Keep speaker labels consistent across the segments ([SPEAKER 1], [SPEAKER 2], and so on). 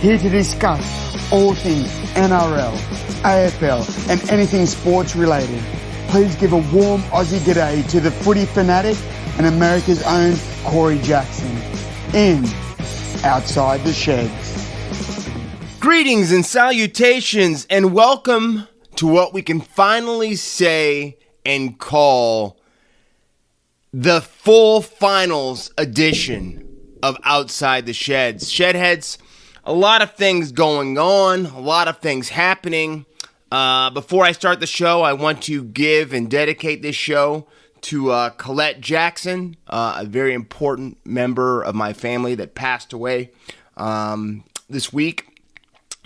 [SPEAKER 1] here to discuss all things NRL, AFL and anything sports related. Please give a warm Aussie g'day to the footy fanatic and America's own Corey Jackson in Outside the Sheds.
[SPEAKER 2] Greetings and salutations and welcome to what we can finally say and call the full finals edition of Outside the Sheds. Shedheads, a lot of things going on, a lot of things happening. Before I start the show, I want to give and dedicate this show to Colette Jackson, a very important member of my family that passed away this week.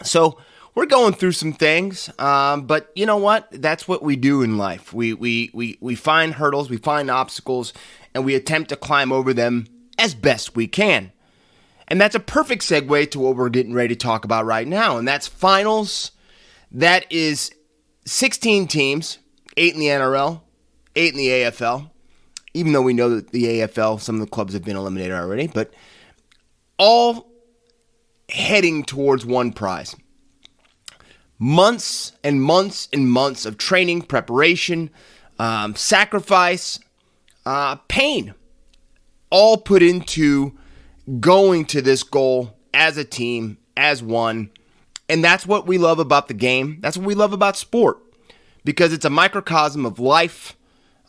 [SPEAKER 2] So we're going through some things, but you know what? That's what we do in life. We find hurdles, we find obstacles, and we attempt to climb over them as best we can. And that's a perfect segue to what we're getting ready to talk about right now, and that's finals. That is 16 teams, 8 in the NRL, 8 in the AFL, even though we know that the AFL, some of the clubs have been eliminated already, but all heading towards one prize. Months and months and months of training, preparation, sacrifice, pain, all put into going to this goal as a team, as one. And that's what we love about the game. That's what we love about sport, because it's a microcosm of life,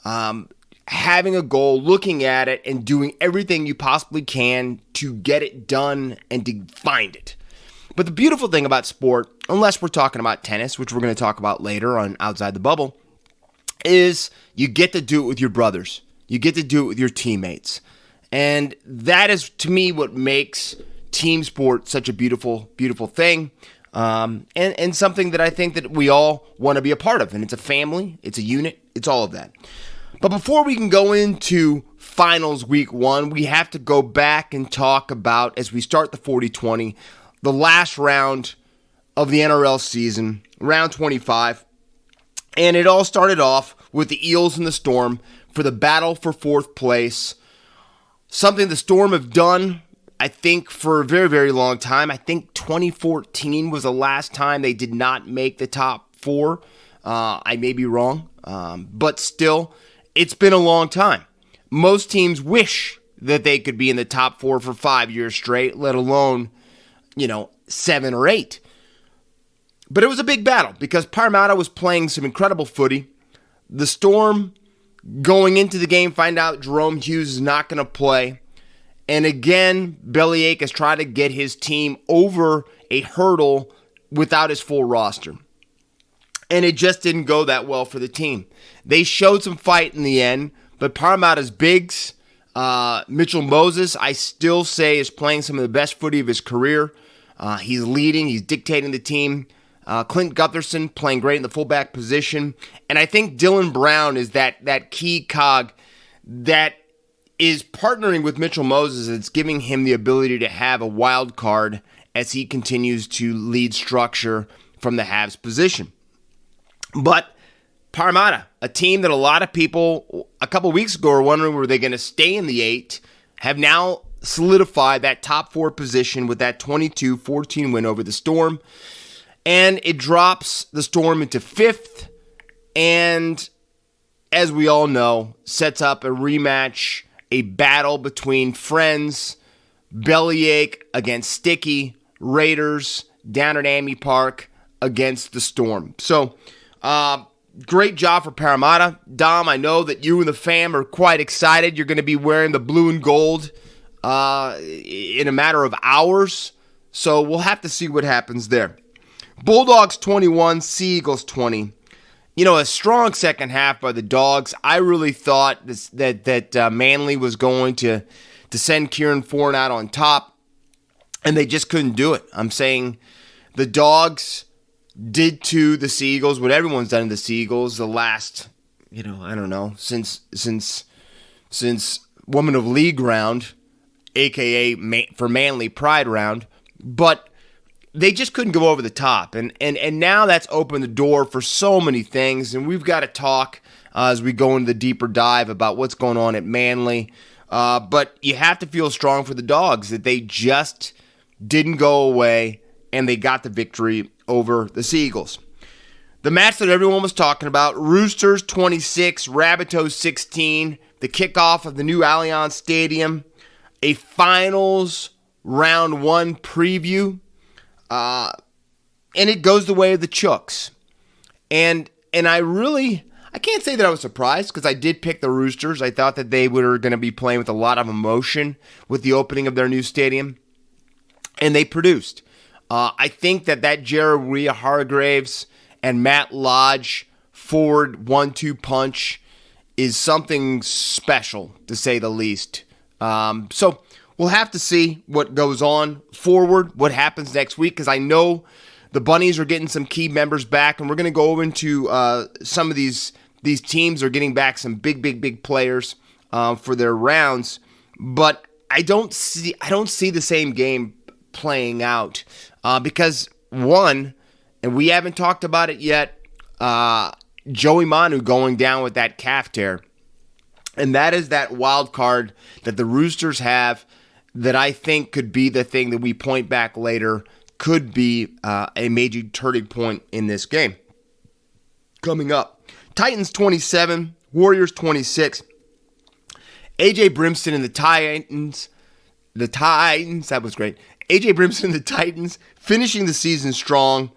[SPEAKER 2] having a goal, looking at it, and doing everything you possibly can to get it done and to find it. But the beautiful thing about sport, unless we're talking about tennis, which we're going to talk about later on Outside the Bubble, is you get to do it with your brothers. You get to do it with your teammates. And that is, to me, what makes team sport such a beautiful, beautiful thing. And something that I think that we all want to be a part of. And it's a family, it's a unit, it's all of that. But before we can go into finals week one, we have to go back and talk about, as we start the 40-20, the last round of the NRL season, round 25. And it all started off with the Eels and the Storm for the battle for fourth place. Something the Storm have done, I think, for a very, very long time. I think 2014 was the last time they did not make the top four. I may be wrong, but still, it's been a long time. Most teams wish that they could be in the top four for 5 years straight, let alone, 7 or 8. But it was a big battle because Parramatta was playing some incredible footy. The Storm, going into the game, find out Jerome Hughes is not going to play. And again, Bellyache has tried to get his team over a hurdle without his full roster. And it just didn't go that well for the team. They showed some fight in the end, but Parramatta's bigs, Mitchell Moses, I still say is playing some of the best footy of his career. He's leading, he's dictating the team. Clint Gutherson playing great in the fullback position. And I think Dylan Brown is that key cog that is partnering with Mitchell Moses. It's giving him the ability to have a wild card as he continues to lead structure from the halves position. But Parramatta, a team that a lot of people a couple weeks ago were wondering were they going to stay in the 8, have now solidified that top 4 position with that 22-14 win over the Storm. And it drops the Storm into 5th, and as we all know, sets up a rematch, a battle between friends, Bellyache against Sticky, Raiders down at Amy Park against the Storm. So, great job for Parramatta. Dom, I know that you and the fam are quite excited. You're going to be wearing the blue and gold in a matter of hours, so we'll have to see what happens there. Bulldogs 21, Sea Eagles 20. A strong second half by the Dogs. I really thought that Manly was going to send Kieran Foran out on top, and they just couldn't do it. I'm saying the Dogs did to the Sea Eagles what everyone's done to the Sea Eagles the last, I don't know, since Woman of League round, a.k.a. for Manly Pride round. But they just couldn't go over the top. And now that's opened the door for so many things. And we've got to talk as we go into the deeper dive about what's going on at Manly. But you have to feel strong for the Dogs that they just didn't go away and they got the victory over the Seagulls. The match that everyone was talking about, Roosters 26, Rabbitohs 16, the kickoff of the new Allianz Stadium, a finals round 1 preview, and it goes the way of the Chooks. And I can't say that I was surprised because I did pick the Roosters. I thought that they were going to be playing with a lot of emotion with the opening of their new stadium, and they produced. I think that Jared Hargraves and Matt Lodge forward 1-2 punch is something special, to say the least. So we'll have to see what goes on forward, what happens next week, because I know the Bunnies are getting some key members back, and we're going to go into some of these teams are getting back some big players for their rounds, but I don't see the same game playing out because one. And we haven't talked about it yet, Joey Manu going down with that calf tear. And that is that wild card that the Roosters have that I think could be the thing that we point back later, could be a major turning point in this game. Coming up, Titans 27, Warriors 26. AJ Brimson and the Titans, that was great. AJ Brimson and the Titans finishing the season strong.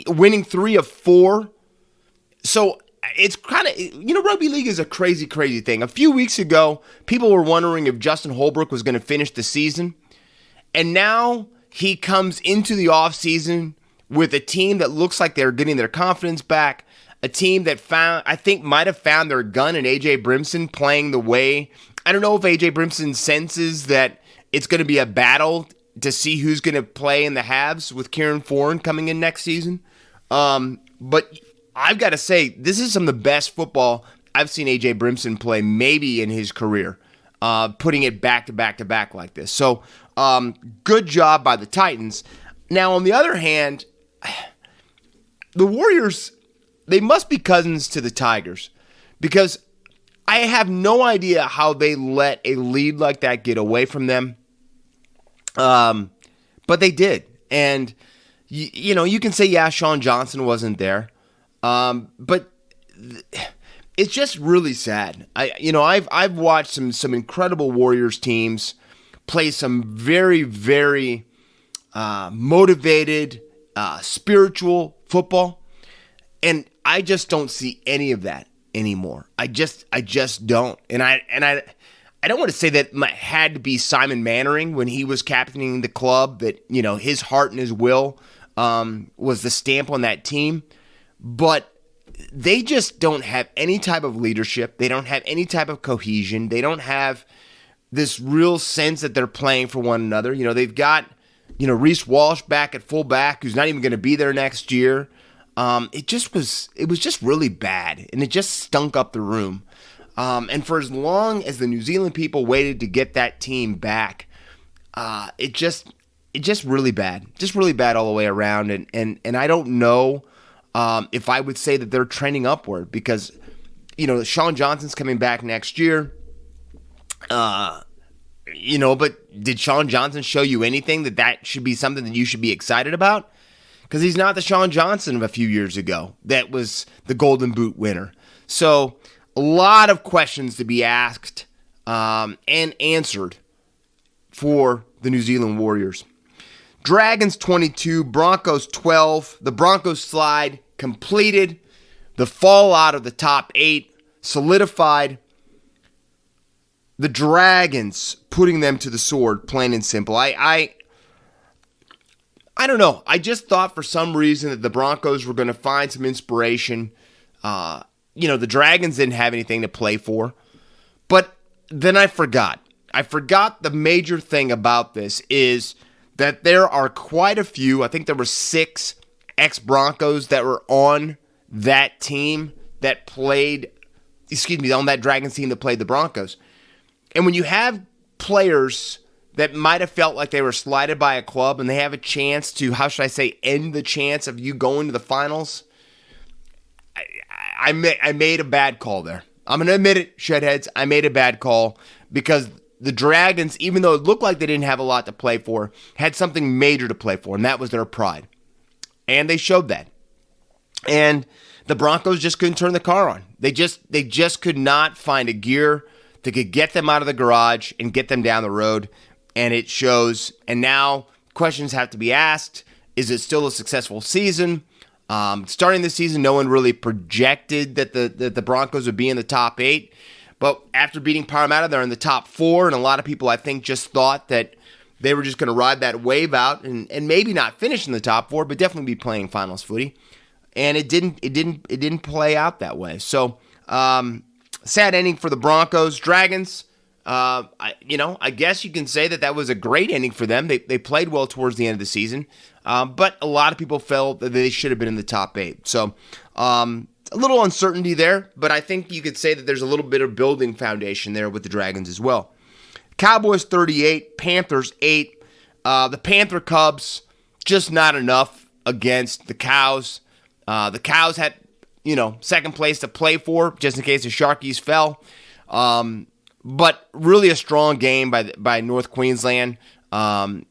[SPEAKER 2] Winning 3 of 4. So it's kind of, rugby league is a crazy thing. A few weeks ago, people were wondering if Justin Holbrook was going to finish the season. And now he comes into the offseason with a team that looks like they're getting their confidence back. A team that might have found their gun in AJ Brimson playing the way. I don't know if AJ Brimson senses that it's going to be a battle to see who's going to play in the halves with Kieran Foran coming in next season. But I've got to say, this is some of the best football I've seen A.J. Brimson play maybe in his career, putting it back to back to back like this. So good job by the Titans. Now, on the other hand, the Warriors, they must be cousins to the Tigers because I have no idea how they let a lead like that get away from them. But they did. And, you can say, yeah, Sean Johnson wasn't there. But it's just really sad. I've watched some incredible Warriors teams play some very, very motivated, spiritual football. And I just don't see any of that anymore. I just don't. And I don't want to say that it had to be Simon Mannering when he was captaining the club, that, his heart and his will was the stamp on that team. But they just don't have any type of leadership. They don't have any type of cohesion. They don't have this real sense that they're playing for one another. They've got, Reece Walsh back at fullback, who's not even going to be there next year. It was just really bad, and it just stunk up the room. And for as long as the New Zealand people waited to get that team back, it just really bad. Just really bad all the way around. And I don't know if I would say that they're trending upward because, Sean Johnson's coming back next year. But did Sean Johnson show you anything that should be something that you should be excited about? Because he's not the Sean Johnson of a few years ago that was the Golden Boot winner. So a lot of questions to be asked and answered for the New Zealand Warriors. Dragons 22, Broncos 12. The Broncos slide completed. The fall out of the top 8 solidified. The Dragons putting them to the sword, plain and simple. I don't know. I just thought for some reason that the Broncos were going to find some inspiration. The Dragons didn't have anything to play for. But then I forgot. The major thing about this is that there are quite a few, I think there were 6 ex-Broncos that were on that team that played, on that Dragons team that played the Broncos. And when you have players that might have felt like they were slighted by a club and they have a chance to, end the chance of you going to the finals, I made a bad call there. I'm going to admit it, Shedheads. I made a bad call because the Dragons, even though it looked like they didn't have a lot to play for, had something major to play for, and that was their pride. And they showed that. And the Broncos just couldn't turn the car on. They just could not find a gear that could get them out of the garage and get them down the road. And it shows. And now questions have to be asked. Is it still a successful season? Starting the season, no one really projected that the Broncos would be in the top 8. But after beating Parramatta, they're in the top 4. And a lot of people, I think, just thought that they were just going to ride that wave out and maybe not finish in the top 4, but definitely be playing finals footy. And it didn't play out that way. So sad ending for the Broncos. Dragons, I guess you can say that was a great ending for them. They played well towards the end of the season, but a lot of people felt that they should have been in the top 8. So a little uncertainty there, but I think you could say that there's a little bit of building foundation there with the Dragons as well. Cowboys 38, Panthers 8. The Panther Cubs just not enough against the Cows. The Cows had, second place to play for, just in case the Sharkies fell. But really a strong game by North Queensland. I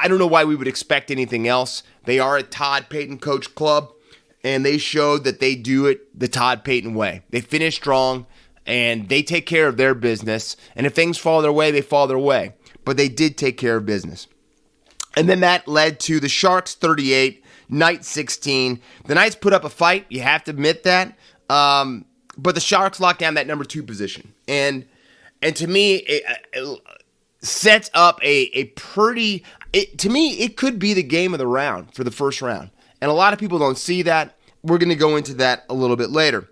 [SPEAKER 2] don't know why we would expect anything else. They are a Todd Payton coach club, and they showed that they do it the Todd Payton way. They finish strong, and they take care of their business. And if things fall their way, they fall their way. But they did take care of business. And then that led to the Sharks 38, Knights 16. The Knights put up a fight. You have to admit that. But the Sharks locked down that number 2 position. And to me, it sets up a pretty... to me, it could be the game of the round for the first round. And a lot of people don't see that. We're going to go into that a little bit later.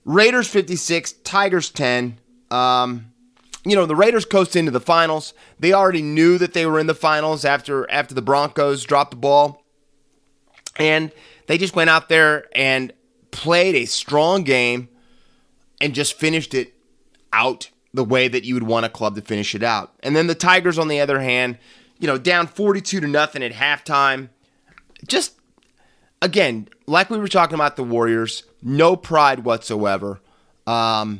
[SPEAKER 2] Raiders 56, Tigers 10. The Raiders coasted into the finals. They already knew that they were in the finals after the Broncos dropped the ball. And they just went out there and played a strong game and just finished it out the way that you would want a club to finish it out. And then the Tigers, on the other hand, down 42-0 at halftime. Just, again, like we were talking about the Warriors, no pride whatsoever. I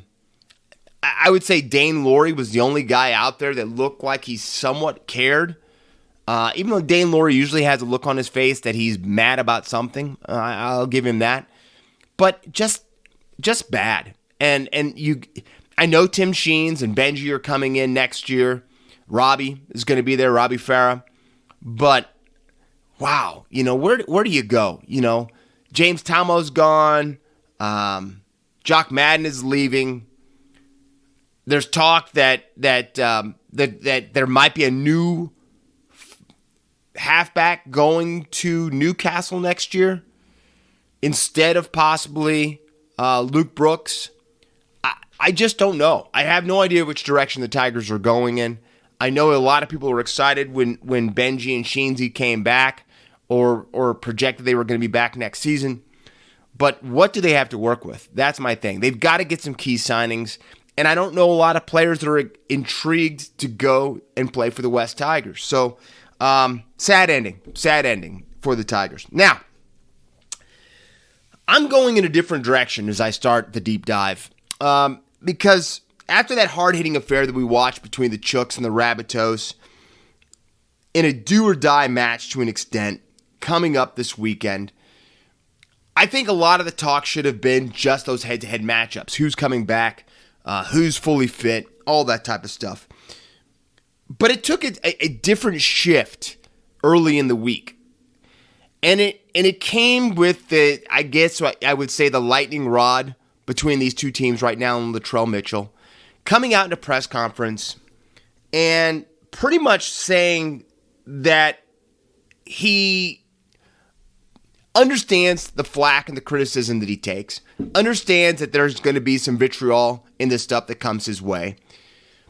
[SPEAKER 2] would say Dane Laurie was the only guy out there that looked like he somewhat cared. Even though Dane Laurie usually has a look on his face that he's mad about something. I'll give him that. But just bad. And I know Tim Sheens and Benji are coming in next year. Robbie is going to be there, Robbie Farah. But, wow, where do you go? James Tamo's gone. Jock Madden is leaving. There's talk that there might be a new halfback going to Newcastle next year instead of possibly Luke Brooks. I just don't know. I have no idea which direction the Tigers are going in. I know a lot of people were excited when Benji and Sheensy came back or projected they were going to be back next season. But what do they have to work with? That's my thing. They've got to get some key signings. And I don't know a lot of players that are intrigued to go and play for the West Tigers. So, sad ending for the Tigers. Now, I'm going in a different direction as I start the deep dive. Because after that hard-hitting affair that we watched between the Chooks and the Rabbitohs, in a do-or-die match to an extent, coming up this weekend, I think a lot of the talk should have been just those head-to-head matchups. Who's coming back? Who's fully fit? All that type of stuff. But it took a different shift early in the week. And it came with the, I guess I would say, the lightning rod between these two teams right now and Latrell Mitchell coming out in a press conference and pretty much saying that he understands the flack and the criticism that he takes, understands that there's going to be some vitriol in the stuff that comes his way,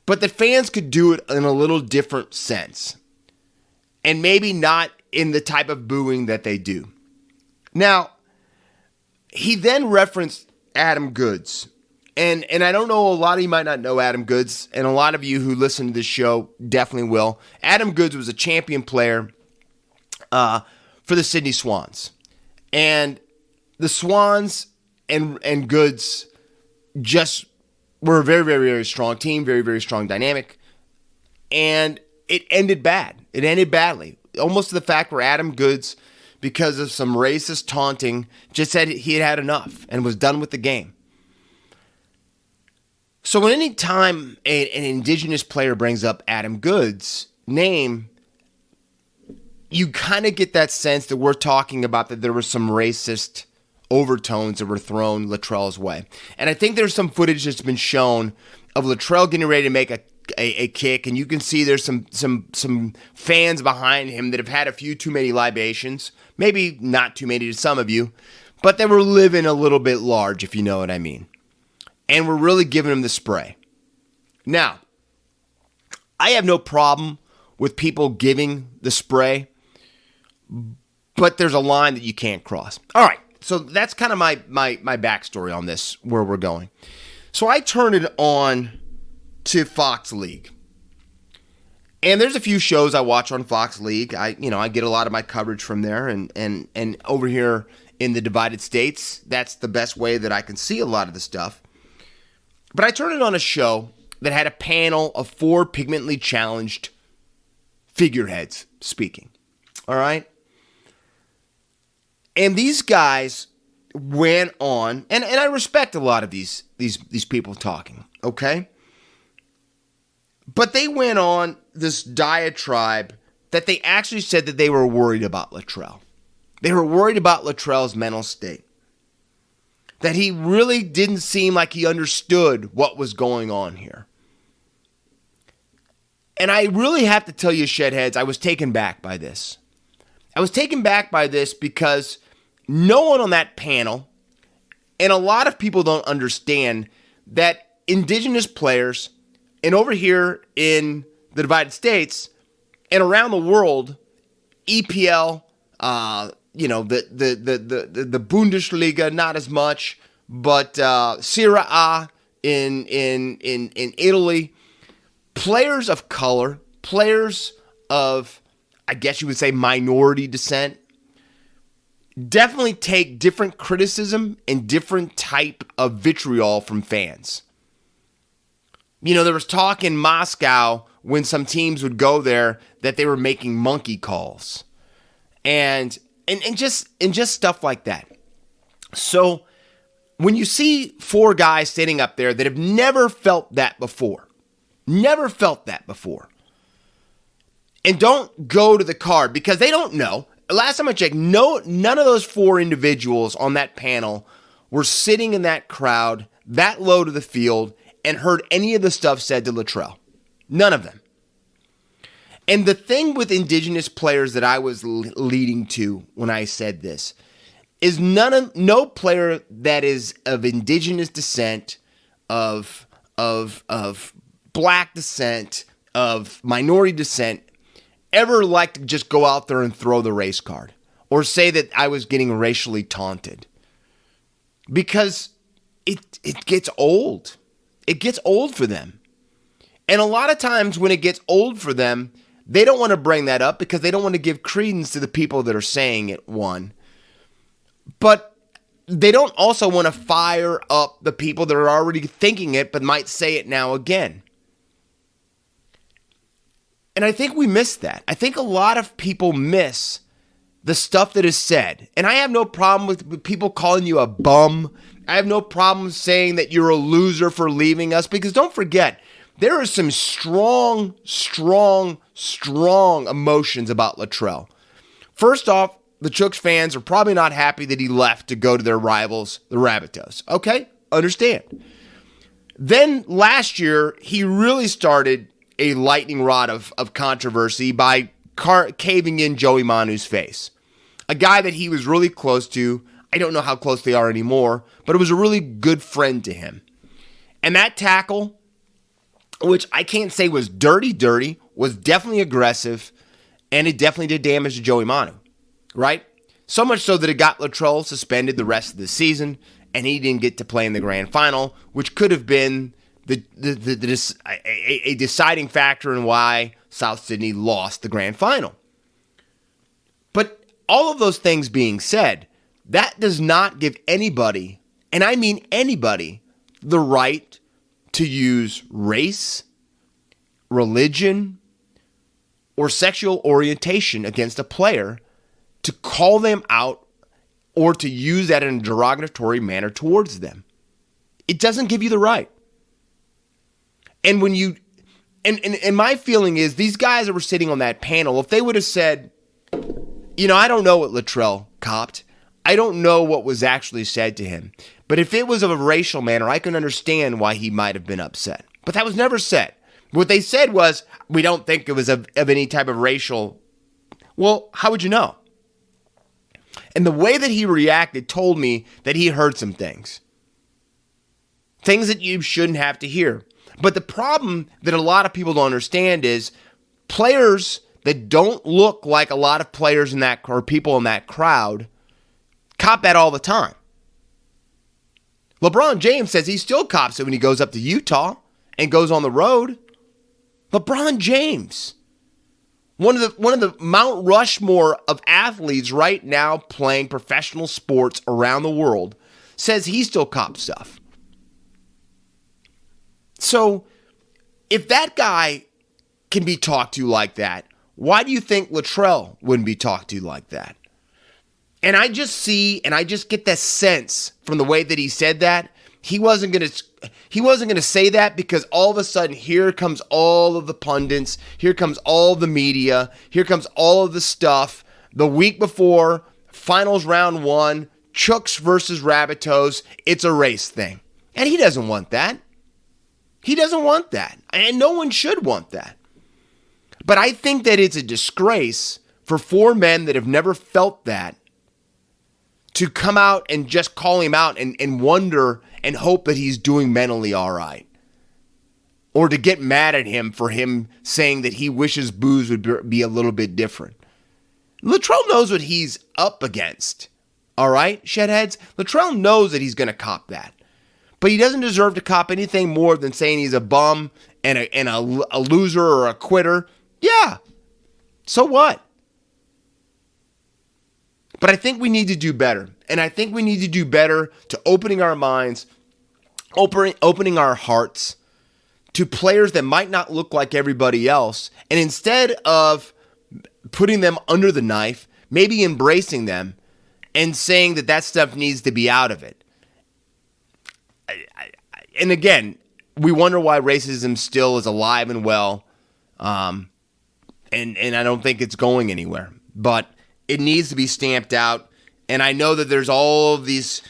[SPEAKER 2] but that fans could do it in a little different sense and maybe not in the type of booing that they do. Now, he then referenced Adam Goods. And I don't know, a lot of you might not know Adam Goods, and a lot of you who listen to this show definitely will. Adam Goods was a champion player for the Sydney Swans. And the Swans and Goods just were a very, very, very strong team, very, very strong dynamic. And it ended bad. It ended badly. Almost to the fact where Adam Goods, because of some racist taunting, just said he had had enough and was done with the game. So when any time an Indigenous player brings up Adam Goods' name, you kind of get that sense that we're talking about that there were some racist overtones that were thrown Latrell's way. And I think there's some footage that's been shown of Latrell getting ready to make a kick, and you can see there's some fans behind him that have had a few too many libations, maybe not too many to some of you, but they were living a little bit large, if you know what I mean. And we're really giving him the spray. Now, I have no problem with people giving the spray, but there's a line that you can't cross. All right, so that's kind of my backstory on this, where we're going. So I turned it on to Fox League. And there's a few shows I watch on Fox League. I get a lot of my coverage from there, and over here in the divided states, that's the best way that I can see a lot of the stuff. But I turned it on a show that had a panel of 4 pigmentally challenged figureheads speaking. All right? And these guys went on, and I respect a lot of these people talking, okay? But they went on this diatribe that they actually said that they were worried about Latrell. They were worried about Latrell's mental state. That he really didn't seem like he understood what was going on here. And I really have to tell you, Shedheads, I was taken back by this. I was taken back by this because no one on that panel, and a lot of people don't understand that Indigenous players, and over here in the divided states and around the world, EPL, the Bundesliga, not as much, but Serie A in Italy, players of color, players of, I guess you would say, minority descent, definitely take different criticism and different type of vitriol from fans. You know, there was talk in Moscow when some teams would go there that they were making monkey calls. And just stuff like that. So when you see 4 guys standing up there that have never felt that before, and don't go to the card because they don't know. Last time I checked, none of those 4 individuals on that panel were sitting in that crowd that low to the field and heard any of the stuff said to Latrell. None of them. And the thing with Indigenous players that I was leading to when I said this is no player that is of Indigenous descent, of black descent, of minority descent, ever like to just go out there and throw the race card or say that I was getting racially taunted. Because it gets old. It gets old for them. And a lot of times when it gets old for them, they don't want to bring that up because they don't want to give credence to the people that are saying it, one. But they don't also want to fire up the people that are already thinking it but might say it now again. And I think we miss that. I think a lot of people miss the stuff that is said. And I have no problem with people calling you a bum. I have no problem saying that you're a loser for leaving us because don't forget, there are some strong emotions about Latrell. First off, the Chooks fans are probably not happy that he left to go to their rivals, the Rabbitohs. Okay, understand. Then last year, he really started a lightning rod of controversy by caving in Joey Manu's face. A guy that he was really close to. I don't know how close they are anymore, but it was a really good friend to him. And that tackle, which I can't say was dirty, was definitely aggressive, and it definitely did damage to Joey Manu, right? So much so that it got Latrell suspended the rest of the season, and he didn't get to play in the grand final, which could have been a deciding factor in why South Sydney lost the grand final. But all of those things being said, that does not give anybody, and I mean anybody, the right to use race, religion, or sexual orientation against a player to call them out or to use that in a derogatory manner towards them. It doesn't give you the right. And when you, and my feeling is these guys that were sitting on that panel, if they would have said, I don't know what Latrell copped. I don't know what was actually said to him. But if it was of a racial manner, I can understand why he might have been upset. But that was never said. What they said was, we don't think it was of any type of racial. Well, how would you know? And the way that he reacted told me that he heard some things. Things that you shouldn't have to hear. But the problem that a lot of people don't understand is players that don't look like a lot of players in that, or people in that crowd, cop that all the time. LeBron James says he still cops it when he goes up to Utah and goes on the road. LeBron James, one of the Mount Rushmore of athletes right now playing professional sports around the world, says he still cops stuff. So, if that guy can be talked to like that, why do you think Latrell wouldn't be talked to like that? And I just get that sense from the way that he said that, he wasn't going to say that because all of a sudden here comes all of the pundits, here comes all the media, here comes all of the stuff the week before, finals round 1, Chooks versus Rabbitohs, it's a race thing. And he doesn't want that. He doesn't want that. And no one should want that. But I think that it's a disgrace for 4 men that have never felt that to come out and just call him out and wonder and hope that he's doing mentally all right. Or to get mad at him for him saying that he wishes booze would be a little bit different. Latrell knows what he's up against. All right, shedheads? Latrell knows that he's going to cop that. But he doesn't deserve to cop anything more than saying he's a bum and a loser or a quitter. Yeah. So what? But I think we need to do better. And I think we need to do better to opening our minds, opening our hearts to players that might not look like everybody else. And instead of putting them under the knife, maybe embracing them and saying that stuff needs to be out of it. And again, we wonder why racism still is alive and well. And I don't think it's going anywhere. But it needs to be stamped out. And I know that there's all of these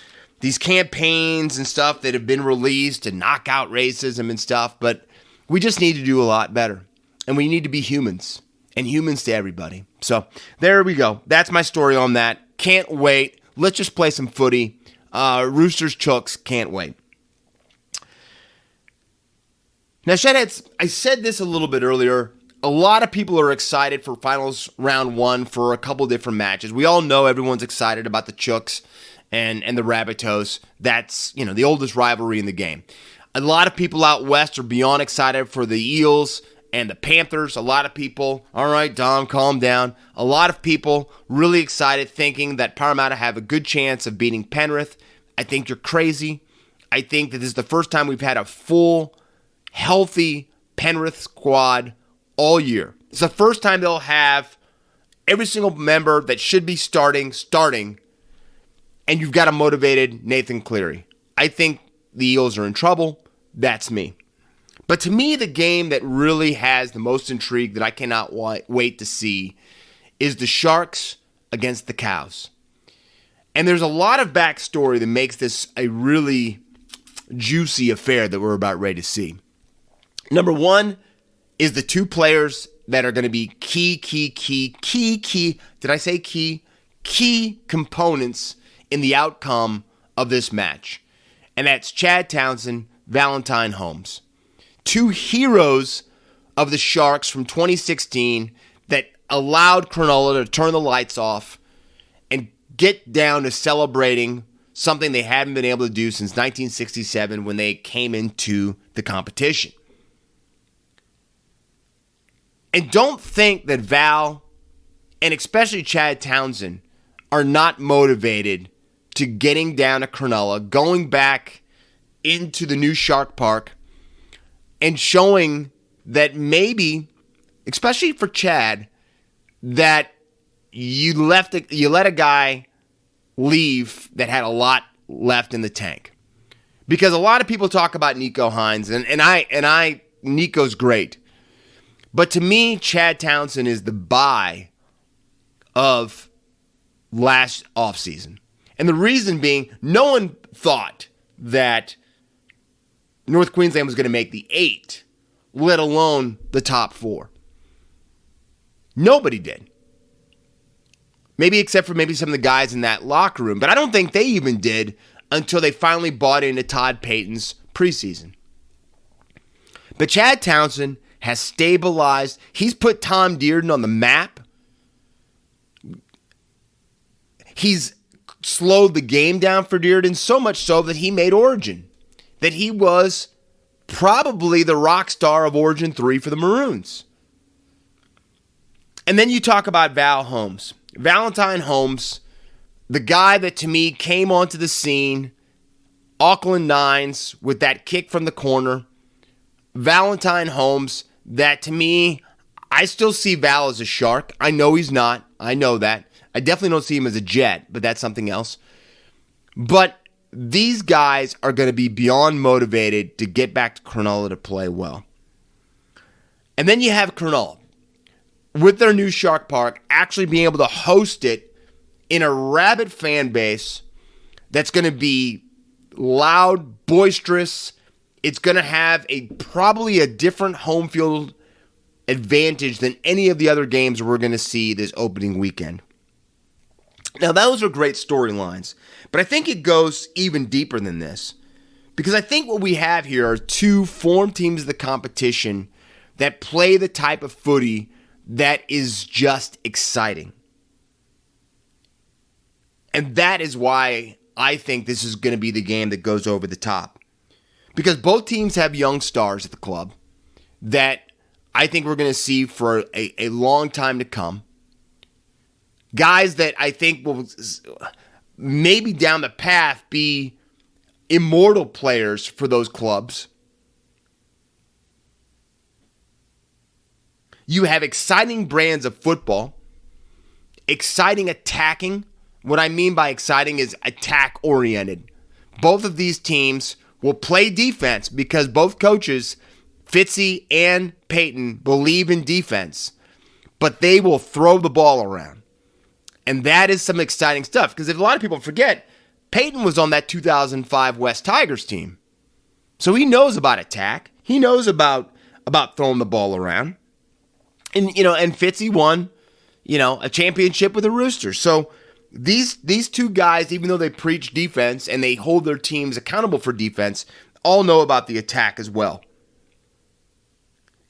[SPEAKER 2] campaigns and stuff that have been released to knock out racism and stuff, but we just need to do a lot better. And we need to be humans, and humans to everybody. So there we go. That's my story on that. Can't wait. Let's just play some footy. Roosters, Chooks, can't wait. Now, Shedheads, I said this a little bit earlier. A lot of people are excited for finals round 1 for a couple different matches. We all know everyone's excited about the Chooks and the Rabbitohs. That's, the oldest rivalry in the game. A lot of people out west are beyond excited for the Eels and the Panthers. A lot of people, all right, Dom, calm down. A lot of people really excited thinking that Parramatta have a good chance of beating Penrith. I think you're crazy. I think that this is the first time we've had a full, healthy Penrith squad all year. It's the first time they'll have every single member that should be starting, and you've got a motivated Nathan Cleary. I think the Eels are in trouble. That's me. But to me, the game that really has the most intrigue that I cannot wait to see is the Sharks against the Cows. And there's a lot of backstory that makes this a really juicy affair that we're about ready to see. Number 1 is the 2 players that are going to be key, did I say key? Key components in the outcome of this match. And that's Chad Townsend, Valentine Holmes. 2 heroes of the Sharks from 2016 that allowed Cronulla to turn the lights off and get down to celebrating something they hadn't been able to do since 1967 when they came into the competition. And don't think that Val, and especially Chad Townsend, are not motivated to getting down to Cronulla, going back into the new Shark Park, and showing that maybe especially for Chad, that you let a guy leave that had a lot left in the tank. Because a lot of people talk about Nico Hines, and Nico's great. But to me, Chad Townsend is the buy of last offseason. And the reason being, no one thought that North Queensland was going to make the 8, let alone the top 4. Nobody did. Maybe except for maybe some of the guys in that locker room. But I don't think they even did until they finally bought into Todd Payton's preseason. But Chad Townsend has stabilized. He's put Tom Dearden on the map. He's slowed the game down for Dearden, so much so that he made Origin. That he was probably the rock star of Origin 3 for the Maroons. And then you talk about Valentine Holmes, the guy that to me came onto the scene, Auckland Nines with that kick from the corner. Valentine Holmes, that to me, I still see Val as a Shark. I know he's not. I know that. I definitely don't see him as a Jet, but that's something else. But these guys are going to be beyond motivated to get back to Cronulla to play well. And then you have Cronulla, with their new Shark Park, actually being able to host it in a rabid fan base that's going to be loud, boisterous. It's going to have probably a different home field advantage than any of the other games we're going to see this opening weekend. Now, those are great storylines, but I think it goes even deeper than this, because I think what we have here are two formed teams of the competition that play the type of footy that is just exciting. And that is why I think this is going to be the game that goes over the top. Because both teams have young stars at the club that I think we're going to see for a long time to come. Guys that I think will maybe down the path be immortal players for those clubs. You have exciting brands of football, exciting attacking. What I mean by exciting is attack-oriented. Both of these teams will play defense because both coaches, Fitzy and Payton, believe in defense, but they will throw the ball around. And that is some exciting stuff, because if a lot of people forget, Payton was on that 2005 West Tigers team. So he knows about attack. He knows about throwing the ball around. And Fitzy won, a championship with the Roosters. So these two guys, even though they preach defense and they hold their teams accountable for defense, all know about the attack as well.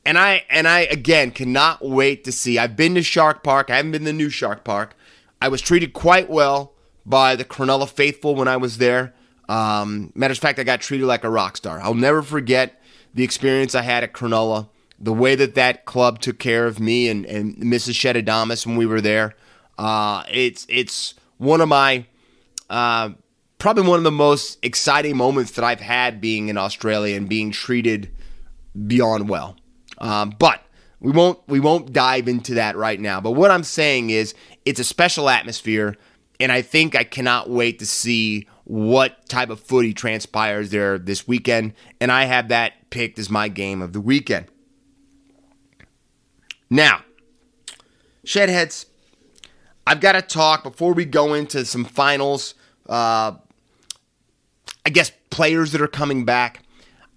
[SPEAKER 2] And I again cannot wait to see. I've been to Shark Park. I haven't been to the new Shark Park. I was treated quite well by the Cronulla faithful when I was there. Matter of fact, I got treated like a rock star. I'll never forget the experience I had at Cronulla, the way that club took care of me and Mrs. Shedadamas when we were there. It's one of my, probably one of the most exciting moments that I've had being in Australia and being treated beyond well. But we won't dive into that right now. But what I'm saying is it's a special atmosphere, and I think I cannot wait to see what type of footy transpires there this weekend, and I have that picked as my game of the weekend. Now, Shedheads, I've got to talk before we go into some finals, I guess players that are coming back.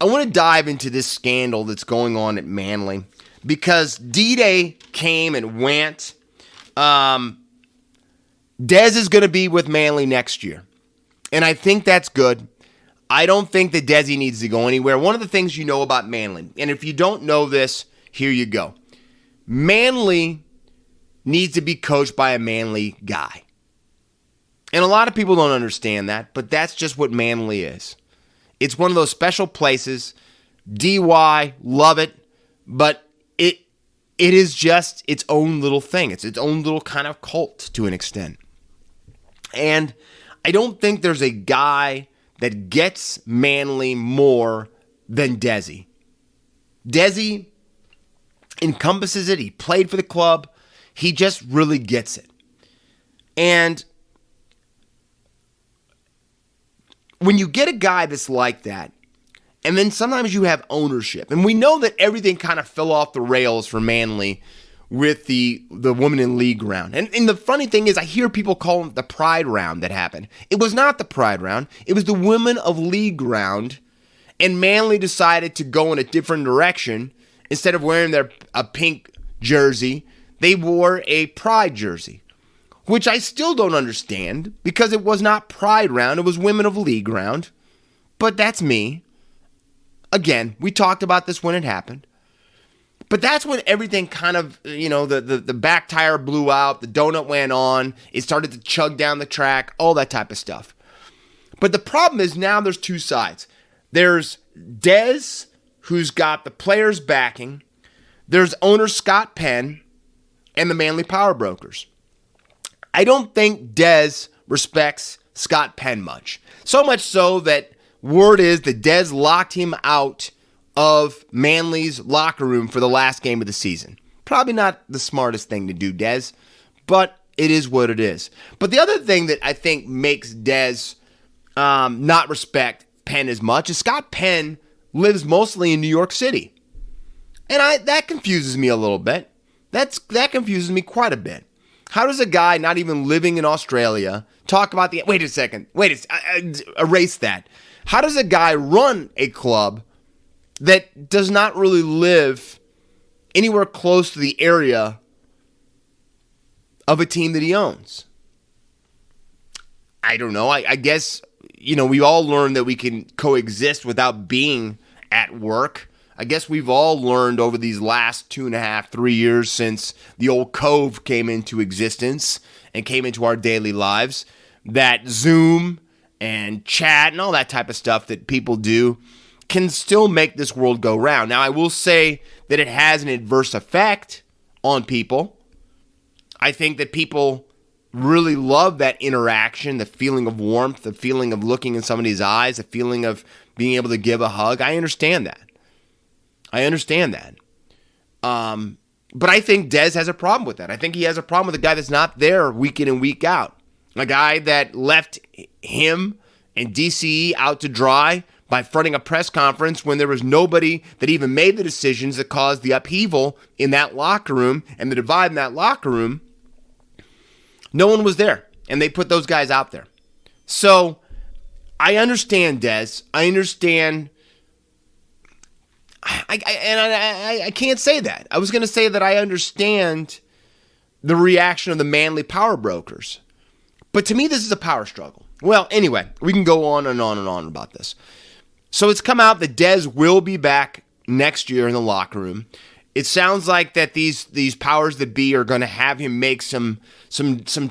[SPEAKER 2] I want to dive into this scandal that's going on at Manly because D-Day came and went. Dez is going to be with Manly next year, and I think that's good. I don't think that Desi needs to go anywhere. One of the things you know about Manly, and if you don't know this, here you go. Manly needs to be coached by a Manly guy. And a lot of people don't understand that, but that's just what Manly is. It's one of those special places. DY, love it, but it is just its own little thing. It's its own little kind of cult to an extent. And I don't think there's a guy that gets Manly more than Desi. Desi encompasses it. He played for the club. He just really gets it. And when you get a guy that's like that, and then sometimes you have ownership, and we know that everything kind of fell off the rails for Manly with the women in league round. And the funny thing is, I hear people call it the pride round that happened. It was not the pride round. It was the women of league round, and Manly decided to go in a different direction. Instead of wearing a pink jersey, they wore a pride jersey, which I still don't understand because it was not pride round. It was women of league round. But that's me. Again, we talked about this when it happened. But that's when everything kind of, the back tire blew out, the donut went on, it started to chug down the track, all that type of stuff. But the problem is now there's two sides. There's Des, who's got the players backing. There's owner Scott Penn and the Manly Power Brokers. I don't think Des respects Scott Penn much. So much so that word is that Des locked him out of Manly's locker room for the last game of the season. Probably not the smartest thing to do, Des, but it is what it is. But the other thing that I think makes Des not respect Penn as much is Scott Penn lives mostly in New York City. And that confuses me a little bit. That confuses me quite a bit. How does a guy not even living in Australia talk about wait a second, erase that. How does a guy run a club that does not really live anywhere close to the area of a team that he owns? I don't know. I guess, we all learned that we can coexist without being at work. I guess we've all learned over these last 2.5, 3 years since the old Cove came into existence and came into our daily lives that Zoom and chat and all that type of stuff that people do can still make this world go round. Now, I will say that it has an adverse effect on people. I think that people really love that interaction, the feeling of warmth, the feeling of looking in somebody's eyes, the feeling of being able to give a hug. I understand that. But I think Des has a problem with that. I think he has a problem with a guy that's not there week in and week out. A guy that left him and DCE out to dry by fronting a press conference when there was nobody that even made the decisions that caused the upheaval in that locker room and the divide in that locker room. No one was there, and they put those guys out there. So I understand Des. I understand. I can't say that. I was going to say that I understand the reaction of the Manly Power Brokers. But to me, this is a power struggle. Well, anyway, we can go on and on and on about this. So it's come out that Des will be back next year in the locker room. It sounds like that these powers that be are going to have him make some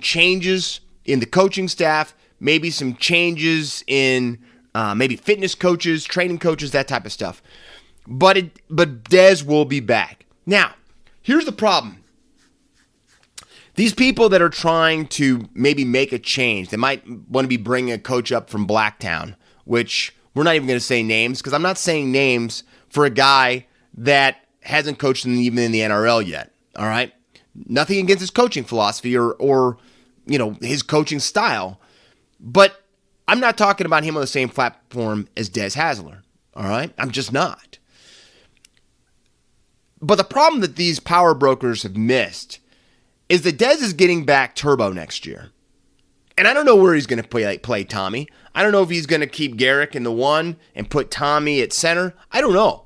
[SPEAKER 2] changes in the coaching staff, maybe some changes in maybe fitness coaches, training coaches, that type of stuff. But Des will be back. Now, here's the problem. These people that are trying to maybe make a change, they might want to be bringing a coach up from Blacktown, which we're not even going to say names because I'm not saying names for a guy that hasn't coached even in the NRL yet, all right? Nothing against his coaching philosophy or his coaching style, but I'm not talking about him on the same platform as Des Hasler, all right? I'm just not. But the problem that these power brokers have missed is that Des is getting back Turbo next year. And I don't know where he's going to play Tommy. I don't know if he's going to keep Garrick in the one and put Tommy at center. I don't know.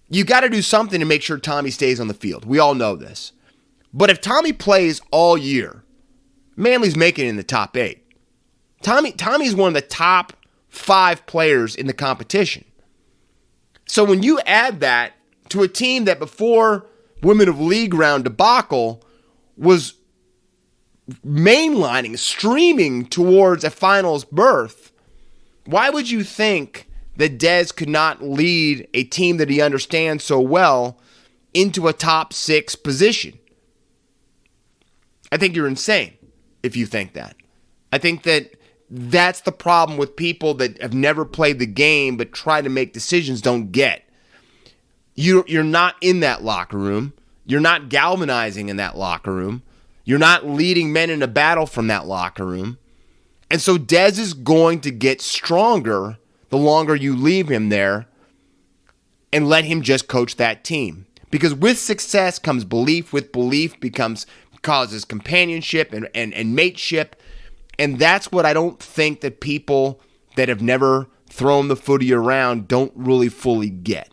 [SPEAKER 2] You got to do something to make sure Tommy stays on the field. We all know this. But if Tommy plays all year, Manly's making it in the top 8. Tommy's one of the top 5 players in the competition. So when you add that to a team that before Women of League round debacle was mainlining, streaming towards a finals berth, why would you think that Des could not lead a team that he understands so well into a top 6 position? I think you're insane if you think that. I think that that's the problem with people that have never played the game but try to make decisions don't get. You're not in that locker room. You're not galvanizing in that locker room. You're not leading men in a battle from that locker room. And so Dez is going to get stronger the longer you leave him there and let him just coach that team. Because with success comes belief. With belief causes companionship and mateship. And that's what I don't think that people that have never thrown the footy around don't really fully get.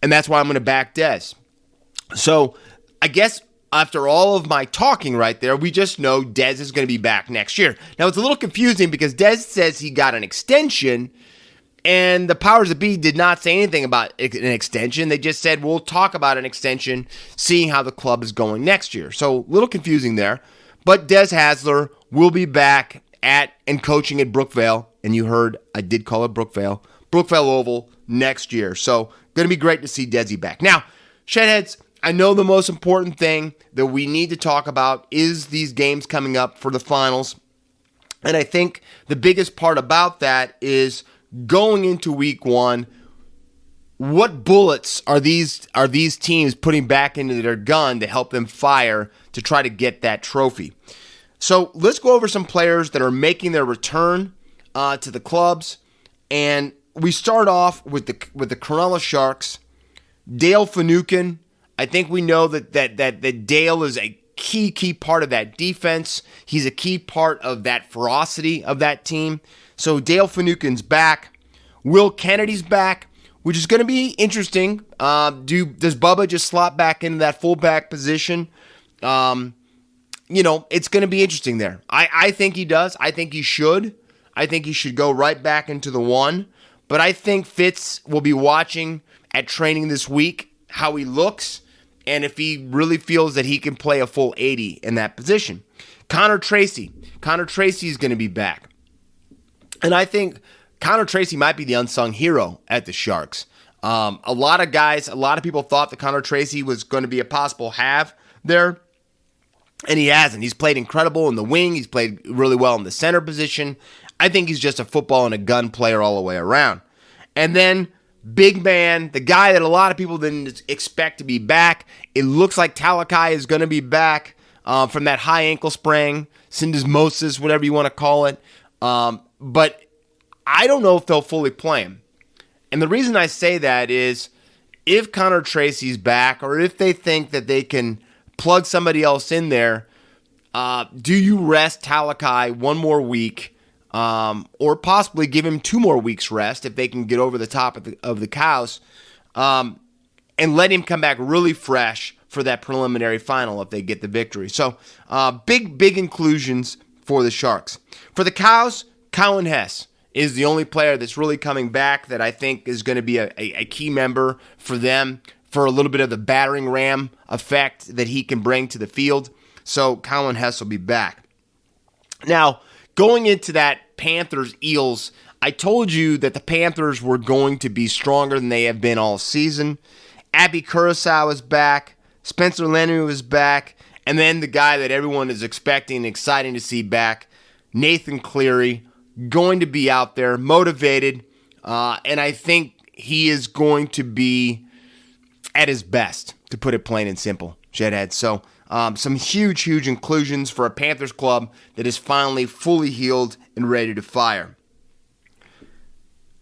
[SPEAKER 2] And that's why I'm going to back Dez. So I guess after all of my talking right there, we just know Dez is going to be back next year. Now, it's a little confusing because Dez says he got an extension, and the powers that be did not say anything about an extension. They just said, we'll talk about an extension, seeing how the club is going next year. So a little confusing there. But Des Hasler will be back and coaching at Brookvale. And you heard I did call it Brookvale Oval next year. So going to be great to see Desi back. Now, Shedheads, I know the most important thing that we need to talk about is these games coming up for the finals. And I think the biggest part about that is going into week one, what bullets are these teams putting back into their gun to help them fire to try to get that trophy? So let's go over some players that are making their return to the clubs. And we start off with the Cronulla Sharks. Dale Finucane. I think we know that Dale is a key part of that defense. He's a key part of that ferocity of that team. So Dale Finucane's back. Will Kennedy's back, which is going to be interesting. Does Bubba just slot back into that fullback position? It's going to be interesting there. I think he does. I think he should. I think he should go right back into the one. But I think Fitz will be watching at training this week how he looks and if he really feels that he can play a full 80 in that position. Connor Tracy. Connor Tracy is going to be back. And I think Connor Tracy might be the unsung hero at the Sharks. A lot of people thought that Connor Tracy was going to be a possible have there, and he hasn't. He's played incredible in the wing. He's played really well in the center position. I think he's just a football and a gun player all the way around. And then big man, the guy that a lot of people didn't expect to be back. It looks like Talakai is going to be back from that high ankle sprain, syndesmosis, whatever you want to call it. But I don't know if they'll fully play him. And the reason I say that is if Connor Tracy's back or if they think that they can plug somebody else in there, do you rest Talakai one more week or possibly give him 2 more weeks rest if they can get over the top of the cows and let him come back really fresh for that preliminary final if they get the victory. So big inclusions for the Sharks. For the Cows, Cowan Hess is the only player that's really coming back that I think is going to be a key member for them for a little bit of the battering ram effect that he can bring to the field. So Cowan Hess will be back. Now, going into that Panthers-Eels, I told you that the Panthers were going to be stronger than they have been all season. Abby Curacao is back. Spencer Lenu is back. And then the guy that everyone is expecting and exciting to see back, Nathan Cleary, going to be out there, motivated. And I think he is going to be at his best, to put it plain and simple, Jedhead. So some huge inclusions for a Panthers club that is finally fully healed and ready to fire.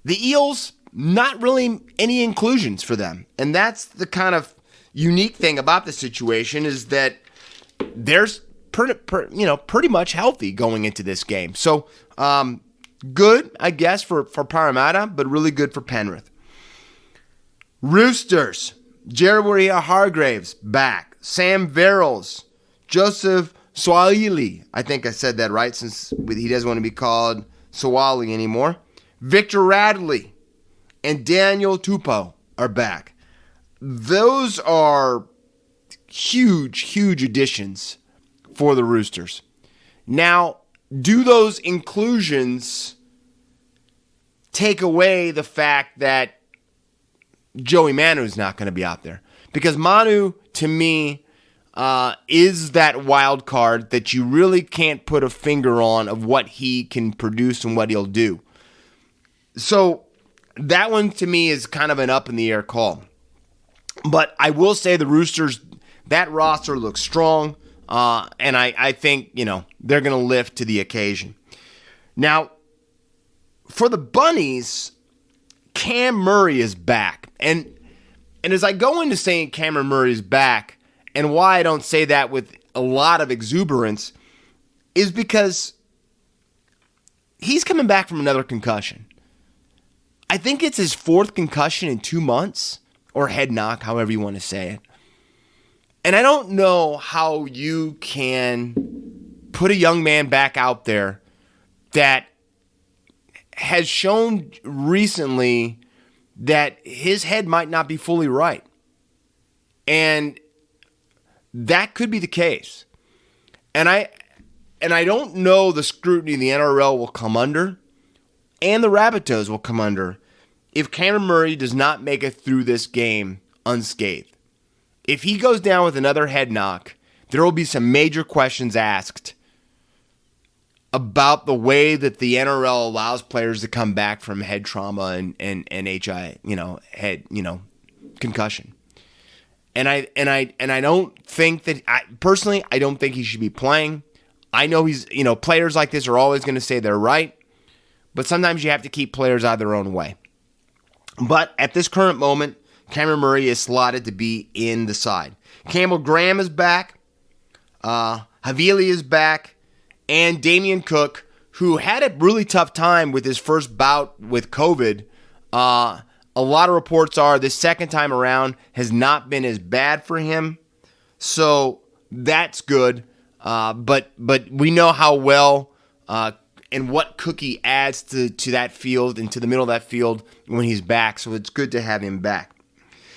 [SPEAKER 2] The Eels, not really any inclusions for them. And that's the kind of unique thing about the situation is that they're pretty much healthy going into this game. So good, I guess, for Parramatta, but really good for Penrith. Roosters, Jeremiah Hargraves back. Sam Verrills, Joseph Swahili. I think I said that right since he doesn't want to be called Swahili anymore. Victor Radley and Daniel Tupou are back. Those are huge additions for the Roosters. Now, do those inclusions take away the fact that Joey Manu is not going to be out there? Because Manu, to me, is that wild card that you really can't put a finger on of what he can produce and what he'll do. So that one to me is kind of an up in the air call. But I will say the Roosters, that roster looks strong, and I think, they're going to lift to the occasion. Now, for the Bunnies, Cam Murray is back. And as I go into saying Cameron Murray is back, and why I don't say that with a lot of exuberance, is because he's coming back from another concussion. I think it's his 4th concussion in 2 months, or head knock, however you want to say it. And I don't know how you can put a young man back out there that has shown recently that his head might not be fully right. And that could be the case. And I don't know the scrutiny the NRL will come under and the Rabbitohs will come under if Cameron Murray does not make it through this game unscathed. If he goes down with another head knock, there will be some major questions asked about the way that the NRL allows players to come back from head trauma and HI, head, concussion. And I don't think that, personally, I don't think he should be playing. I know players like this are always going to say they're right, but sometimes you have to keep players out of their own way. But at this current moment, Cameron Murray is slotted to be in the side. Campbell Graham is back. Havili is back. And Damien Cook, who had a really tough time with his first bout with COVID. A lot of reports are this second time around has not been as bad for him. So that's good. But we know how well and what Cookie adds to that field and to the middle of that field when he's back. So it's good to have him back.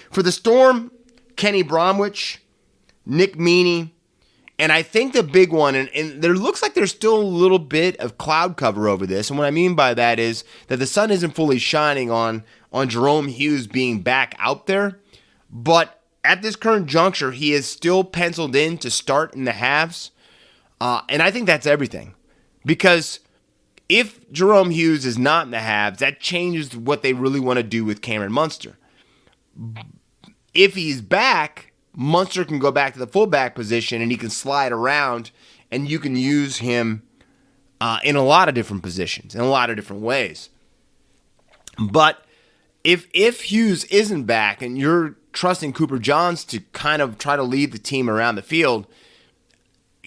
[SPEAKER 2] For the Storm, Kenny Bromwich, Nick Meaney, and I think the big one, and there looks like there's still a little bit of cloud cover over this. And what I mean by that is that the sun isn't fully shining on Jerome Hughes being back out there. But at this current juncture, he is still penciled in to start in the halves. And I think that's everything. Because if Jerome Hughes is not in the halves, that changes what they really want to do with Cameron Munster. If he's back, Munster can go back to the fullback position and he can slide around and you can use him in a lot of different positions, in a lot of different ways. But if Hughes isn't back and you're trusting Cooper Johns to kind of try to lead the team around the field,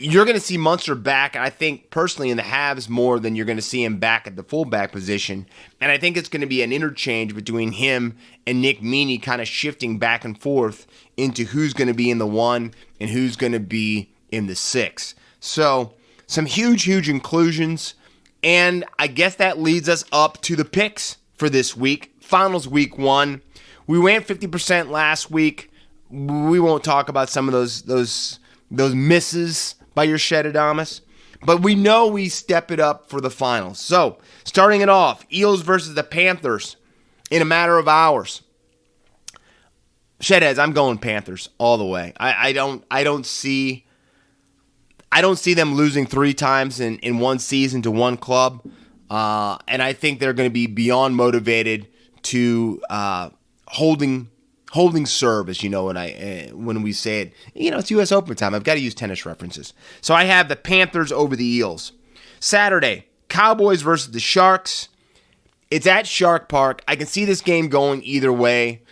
[SPEAKER 2] you're going to see Munster back, I think, personally, in the halves more than you're going to see him back at the fullback position. And I think it's going to be an interchange between him and Nick Meaney kind of shifting back and forth into who's going to be in the 1 and who's going to be in the 6. So some huge, huge inclusions. And I guess that leads us up to the picks for this week. Finals week 1. We went 50% last week. We won't talk about some of those misses by your Shedadamas. But we know we step it up for the finals. So, starting it off, Eels versus the Panthers in a matter of hours. Shedheads, I'm going Panthers all the way. I don't see them losing 3 times in one season to one club. And I think they're going to be beyond motivated to holding serve, as you know, when we say it. It's U.S. Open time. I've got to use tennis references. So I have the Panthers over the Eels. Saturday, Cowboys versus the Sharks. It's at Shark Park. I can see this game going either way.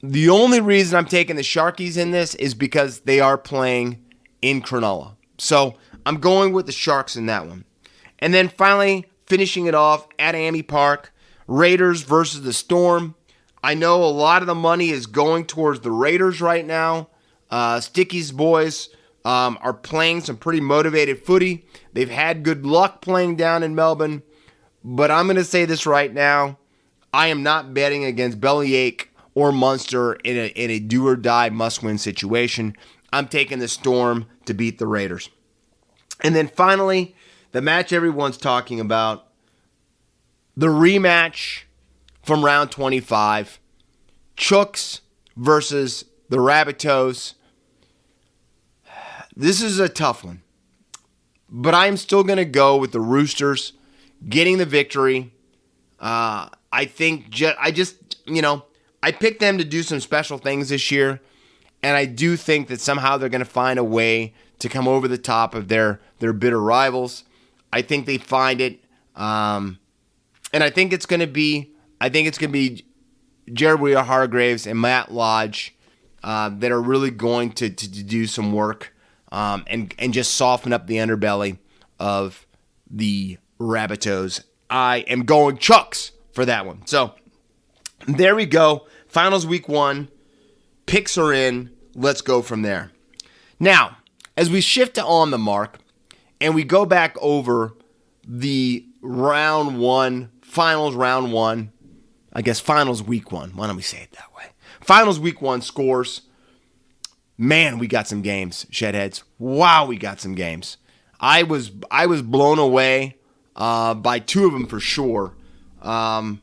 [SPEAKER 2] The only reason I'm taking the Sharkies in this is because they are playing in Cronulla. So I'm going with the Sharks in that one. And then finally, finishing it off at Amy Park, Raiders versus the Storm. I know a lot of the money is going towards the Raiders right now. Sticky's boys are playing some pretty motivated footy. They've had good luck playing down in Melbourne. But I'm going to say this right now. I am not betting against Bellyache or Munster in a do-or-die must-win situation. I'm taking the Storm to beat the Raiders. And then finally, the match everyone's talking about, the rematch from round 25, Chooks versus the Rabbitohs. This is a tough one, but I'm still going to go with the Roosters getting the victory. I think I picked them to do some special things this year, and I do think that somehow they're going to find a way to come over the top of their bitter rivals. I think they find it, and I think it's going to be Jared Hargraves and Matt Lodge that are really going to do some work and just soften up the underbelly of the Rabbitohs. I am going Chucks for that one. So there we go. Finals week 1. Picks are in. Let's go from there. Now, as we shift to On the Mark and we go back over the round 1, finals round 1, I guess finals week 1. Why don't we say it that way? Finals week 1 scores. Man, we got some games, Shedheads. Wow, we got some games. I was blown away by 2 of them for sure. The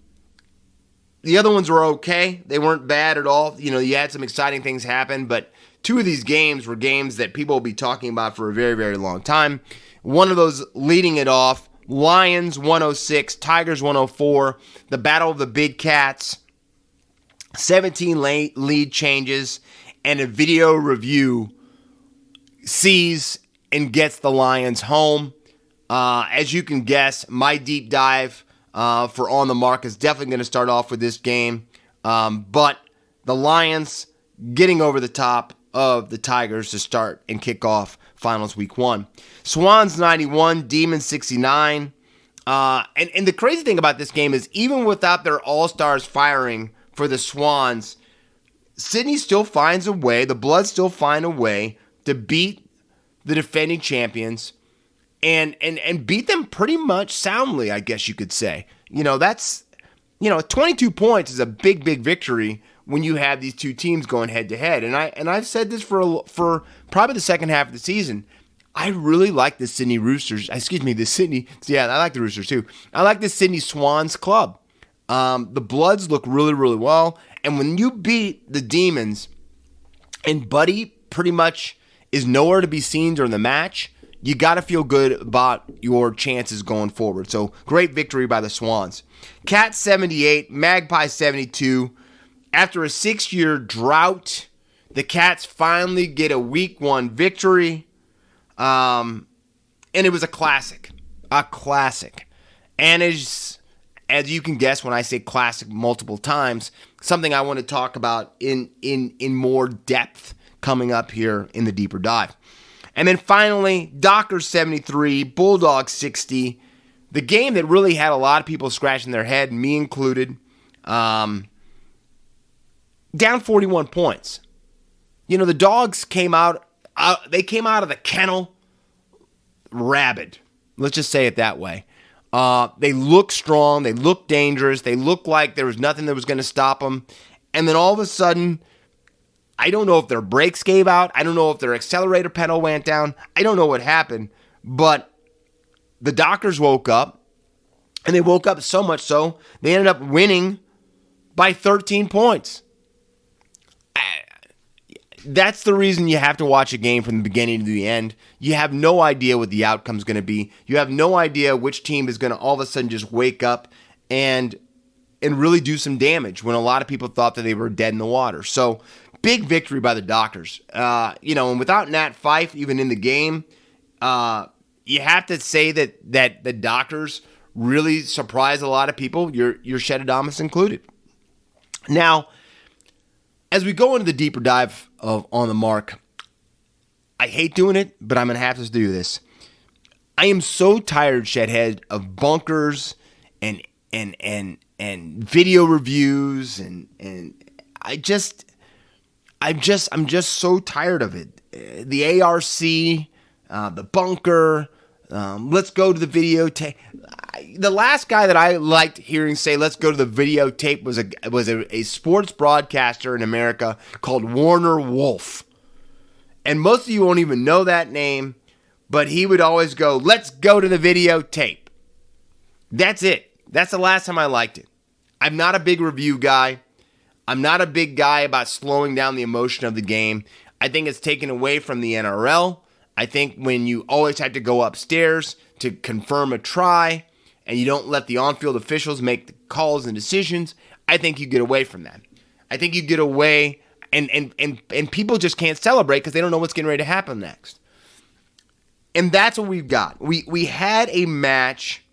[SPEAKER 2] other ones were okay. They weren't bad at all. You had some exciting things happen, but 2 of these games were games that people will be talking about for a very, very long time. One of those leading it off, Lions 106, Tigers 104, the Battle of the Big Cats, 17 lead changes, and a video review sees and gets the Lions home. As you can guess, my deep dive for On the Mark is definitely going to start off with this game. But the Lions getting over the top of the Tigers to start and kick off finals week 1. Swans 91, Demons 69. And the crazy thing about this game is even without their all-stars firing for the Swans, Sydney still finds a way, the Bloods still find a way to beat the defending champions and beat them pretty much soundly, I guess you could say. That's 22 points is a big victory when you have these 2 teams going head to head. And I've said this for probably the second half of the season. I really like the Sydney Roosters. I like the Roosters too. I like the Sydney Swans club. The Bloods look really, really well. And when you beat the Demons and Buddy pretty much is nowhere to be seen during the match, you got to feel good about your chances going forward. So great victory by the Swans. Cats 78, Magpies 72. After a 6-year drought, the Cats finally get a week 1 victory. And it was a classic. And as you can guess when I say classic multiple times, something I want to talk about in more depth coming up here in the deeper dive. And then finally, Dockers 73, Bulldogs 60. The game that really had a lot of people scratching their head, me included, down 41 points. The Dogs came out of the kennel rabid. Let's just say it that way. They look strong. They look dangerous. They look like there was nothing that was going to stop them. And then all of a sudden, I don't know if their brakes gave out. I don't know if their accelerator pedal went down. I don't know what happened. But the Dockers woke up, and they woke up so much so, they ended up winning by 13 points. That's the reason you have to watch a game from the beginning to the end. You have no idea what the outcome's going to be. You have no idea which team is going to all of a sudden just wake up and really do some damage when a lot of people thought that they were dead in the water. So, big victory by the Dockers. And without Nat Fife even in the game, you have to say that the Dockers really surprised a lot of people, your Shedadamas included. Now, as we go into the deeper dive of On the Mark, I hate doing it, but I'm going to have to do this. I am so tired, Shedhead, of bunkers and video reviews and I'm just so tired of it. The ARC, the bunker, let's go to the videotape. The last guy that I liked hearing say let's go to the videotape was a sports broadcaster in America called Warner Wolf. And most of you won't even know that name, but he would always go, let's go to the videotape. That's it. That's the last time I liked it. I'm not a big review guy. I'm not a big guy about slowing down the emotion of the game. I think it's taken away from the NRL. I think when you always have to go upstairs to confirm a try, and you don't let the on-field officials make the calls and decisions, I think you get away from that. I think you get away, and people just can't celebrate because they don't know what's getting ready to happen next. And that's what we've got. We had a match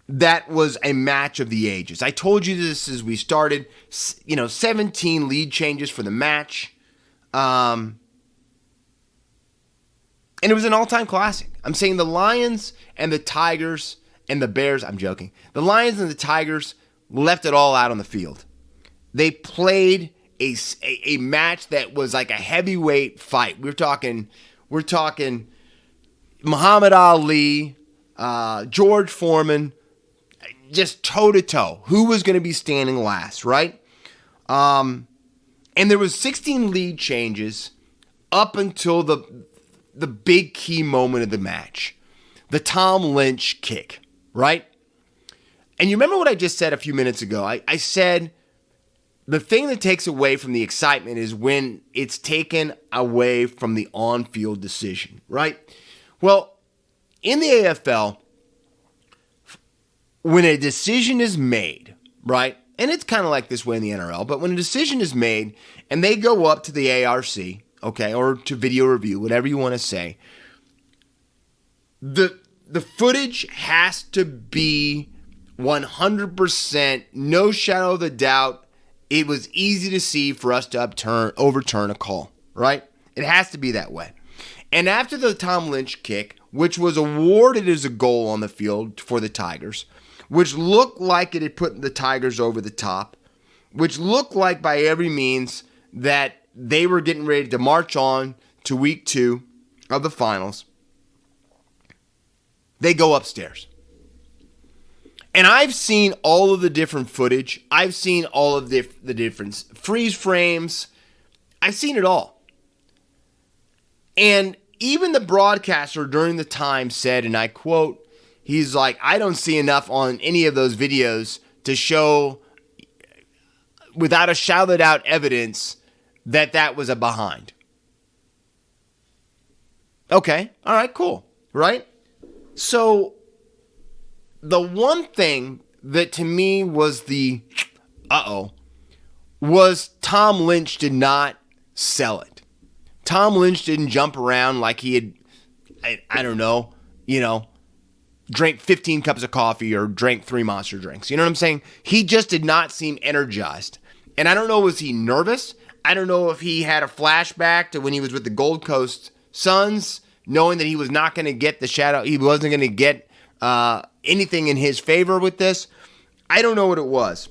[SPEAKER 2] that was a match of the ages. I told you this as we started. 17 lead changes for the match. And it was an all-time classic. I'm saying the Lions and the Tigers and the Bears, I'm joking. The Lions and the Tigers left it all out on the field. They played a match that was like a heavyweight fight. We're talking Muhammad Ali, George Foreman, just toe-to-toe. Who was going to be standing last, right? And there was 16 lead changes up until the big key moment of the match. The Tom Lynch kick, right? And you remember what I just said a few minutes ago? I said the thing that takes away from the excitement is when it's taken away from the on-field decision, right? Well, in the AFL, when a decision is made, right, and it's kind of like this way in the NRL, but when a decision is made and they go up to the ARC, okay, or to video review, whatever you want to say, the footage has to be 100%, no shadow of a doubt. It was easy to see for us to overturn a call, right? It has to be that way. And after the Tom Lynch kick, which was awarded as a goal on the field for the Tigers, which looked like it had put the Tigers over the top, which looked like by every means that they were getting ready to march on to week 2 of the finals, they go upstairs. And I've seen all of the different footage. I've seen all of the different freeze frames. I've seen it all. And even the broadcaster during the time said, and I quote, he's like, I don't see enough on any of those videos to show without a shouted out evidence that was a behind. Okay, all right, cool, right? So the one thing that to me was was Tom Lynch did not sell it. Tom Lynch didn't jump around like he had, I don't know, drank 15 cups of coffee or drank 3 Monster drinks. You know what I'm saying? He just did not seem energized. And I don't know, was he nervous? I don't know if he had a flashback to when he was with the Gold Coast Suns, knowing that he was not going to get the shadow, he wasn't going to get anything in his favor with this. I don't know what it was.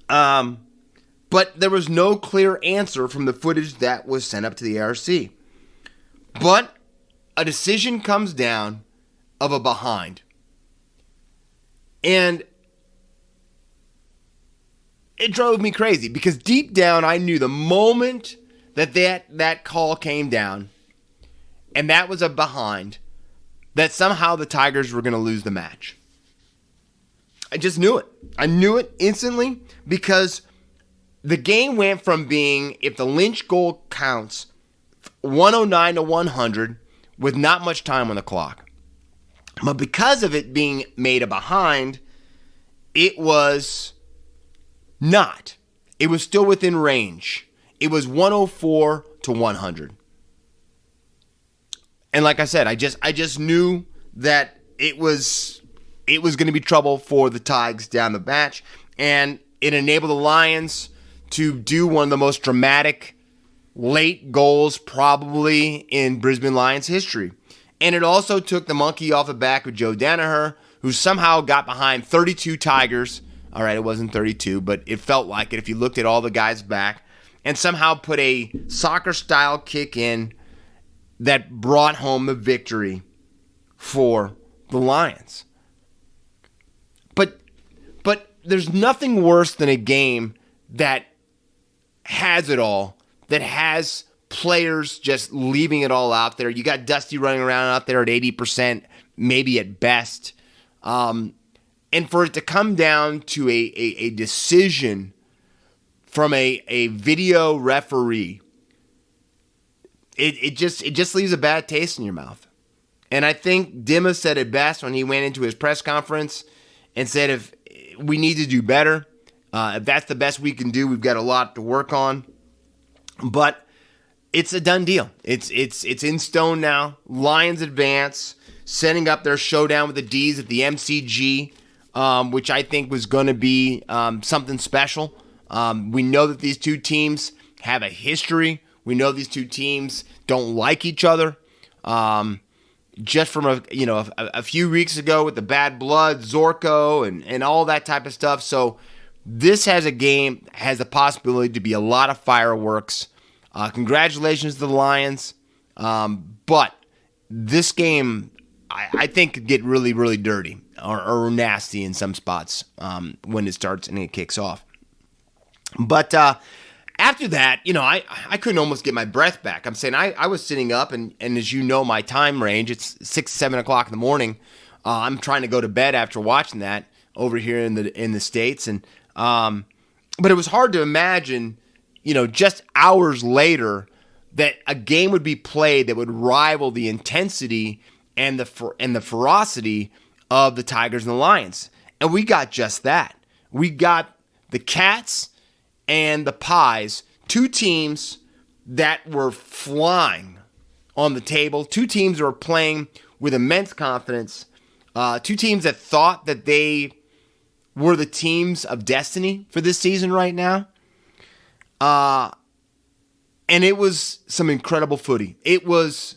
[SPEAKER 2] But there was no clear answer from the footage that was sent up to the ARC. But a decision comes down of a behind. And it drove me crazy because deep down I knew the moment that call came down and that was a behind, that somehow the Tigers were going to lose the match. I just knew it. I knew it instantly because the game went from being, if the Lynch goal counts, 109 to 100 with not much time on the clock. But because of it being made a behind, it was not. It was still within range. It was 104 to 100. And like I said, I just knew that it was going to be trouble for the Tigers down the match, and it enabled the Lions to do one of the most dramatic late goals probably in Brisbane Lions history. And it also took the monkey off the back of Joe Danaher, who somehow got behind 32 Tigers. All right, it wasn't 32, but it felt like it if you looked at all the guys back, and somehow put a soccer-style kick in that brought home the victory for the Lions. But there's nothing worse than a game that has it all, that has players just leaving it all out there. You got Dusty running around out there at 80%, maybe at best. And for it to come down to a decision from a video referee, it just leaves a bad taste in your mouth. And I think Dimma said it best when he went into his press conference and said, if we need to do better, if that's the best we can do, we've got a lot to work on. But it's a done deal. It's in stone now. Lions advance, setting up their showdown with the D's at the MCG, which I think was going to be something special. We know that these two teams have a history. We know these two teams don't like each other. Just from a few weeks ago with the bad blood, Zorko, and all that type of stuff. So this has a possibility to be a lot of fireworks. Congratulations to the Lions. But this game, I think, could get really, really dirty or nasty in some spots when it starts and it kicks off. But after that, I couldn't almost get my breath back. I'm saying I was sitting up, and as you know, my time range, it's 6, 7 o'clock in the morning. I'm trying to go to bed after watching that over here in the States. And but it was hard to imagine, just hours later, that a game would be played that would rival the intensity and the ferocity of the Tigers and the Lions. And we got just that. We got the Cats and the Pies, two teams that were flying on the table, two teams that were playing with immense confidence, two teams that thought that they were the teams of destiny for this season right now. And it was some incredible footy. It was,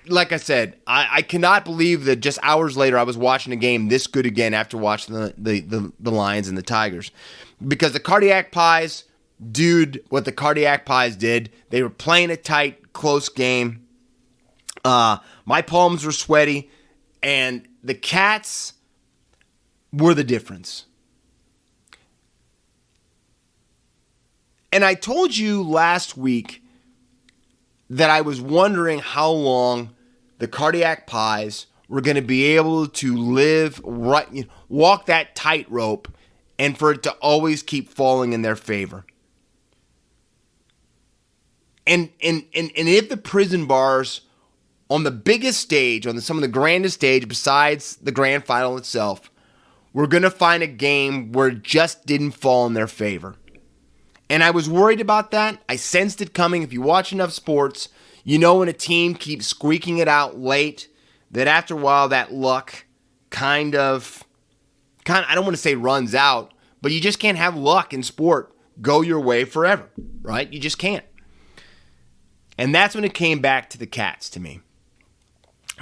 [SPEAKER 2] like I said, I cannot believe that just hours later I was watching a game this good again after watching the Lions and the Tigers. Because the Cardiac Pies what the Cardiac Pies did. They were playing a tight, close game. My palms were sweaty. And the Cats were the difference. And I told you last week that I was wondering how long the Cardiac Pies were going to be able to walk that tightrope, and for it to always keep falling in their favor. And if the prison bars on the biggest stage, on some of the grandest stage besides the grand final itself, were going to find a game where it just didn't fall in their favor. And I was worried about that. I sensed it coming. If you watch enough sports, when a team keeps squeaking it out late, that after a while that luck kind of, I don't want to say runs out, but you just can't have luck in sport go your way forever, right? You just can't. And that's when it came back to the Cats to me.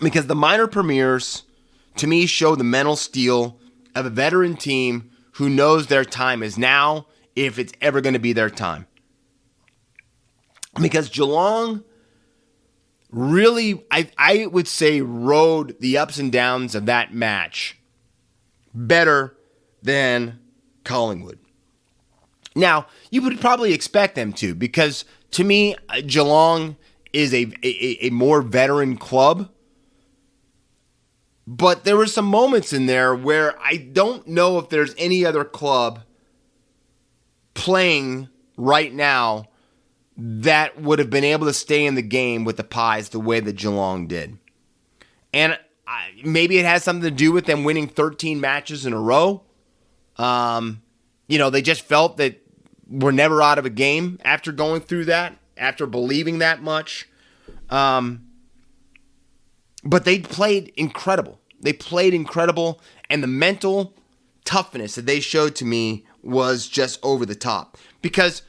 [SPEAKER 2] Because the minor premiers, to me, show the mental steel of a veteran team who knows their time is now, if it's ever going to be their time. Because Geelong really, I would say, rode the ups and downs of that match better than Collingwood. Now, you would probably expect them to, because to me, Geelong is a more veteran club. But there were some moments in there where I don't know if there's any other club playing right now that would have been able to stay in the game with the Pies the way that Geelong did. And maybe it has something to do with them winning 13 matches in a row. They just felt that we're never out of a game after going through that, after believing that much. But they played incredible. And the mental toughness that they showed to me was just over the top. Because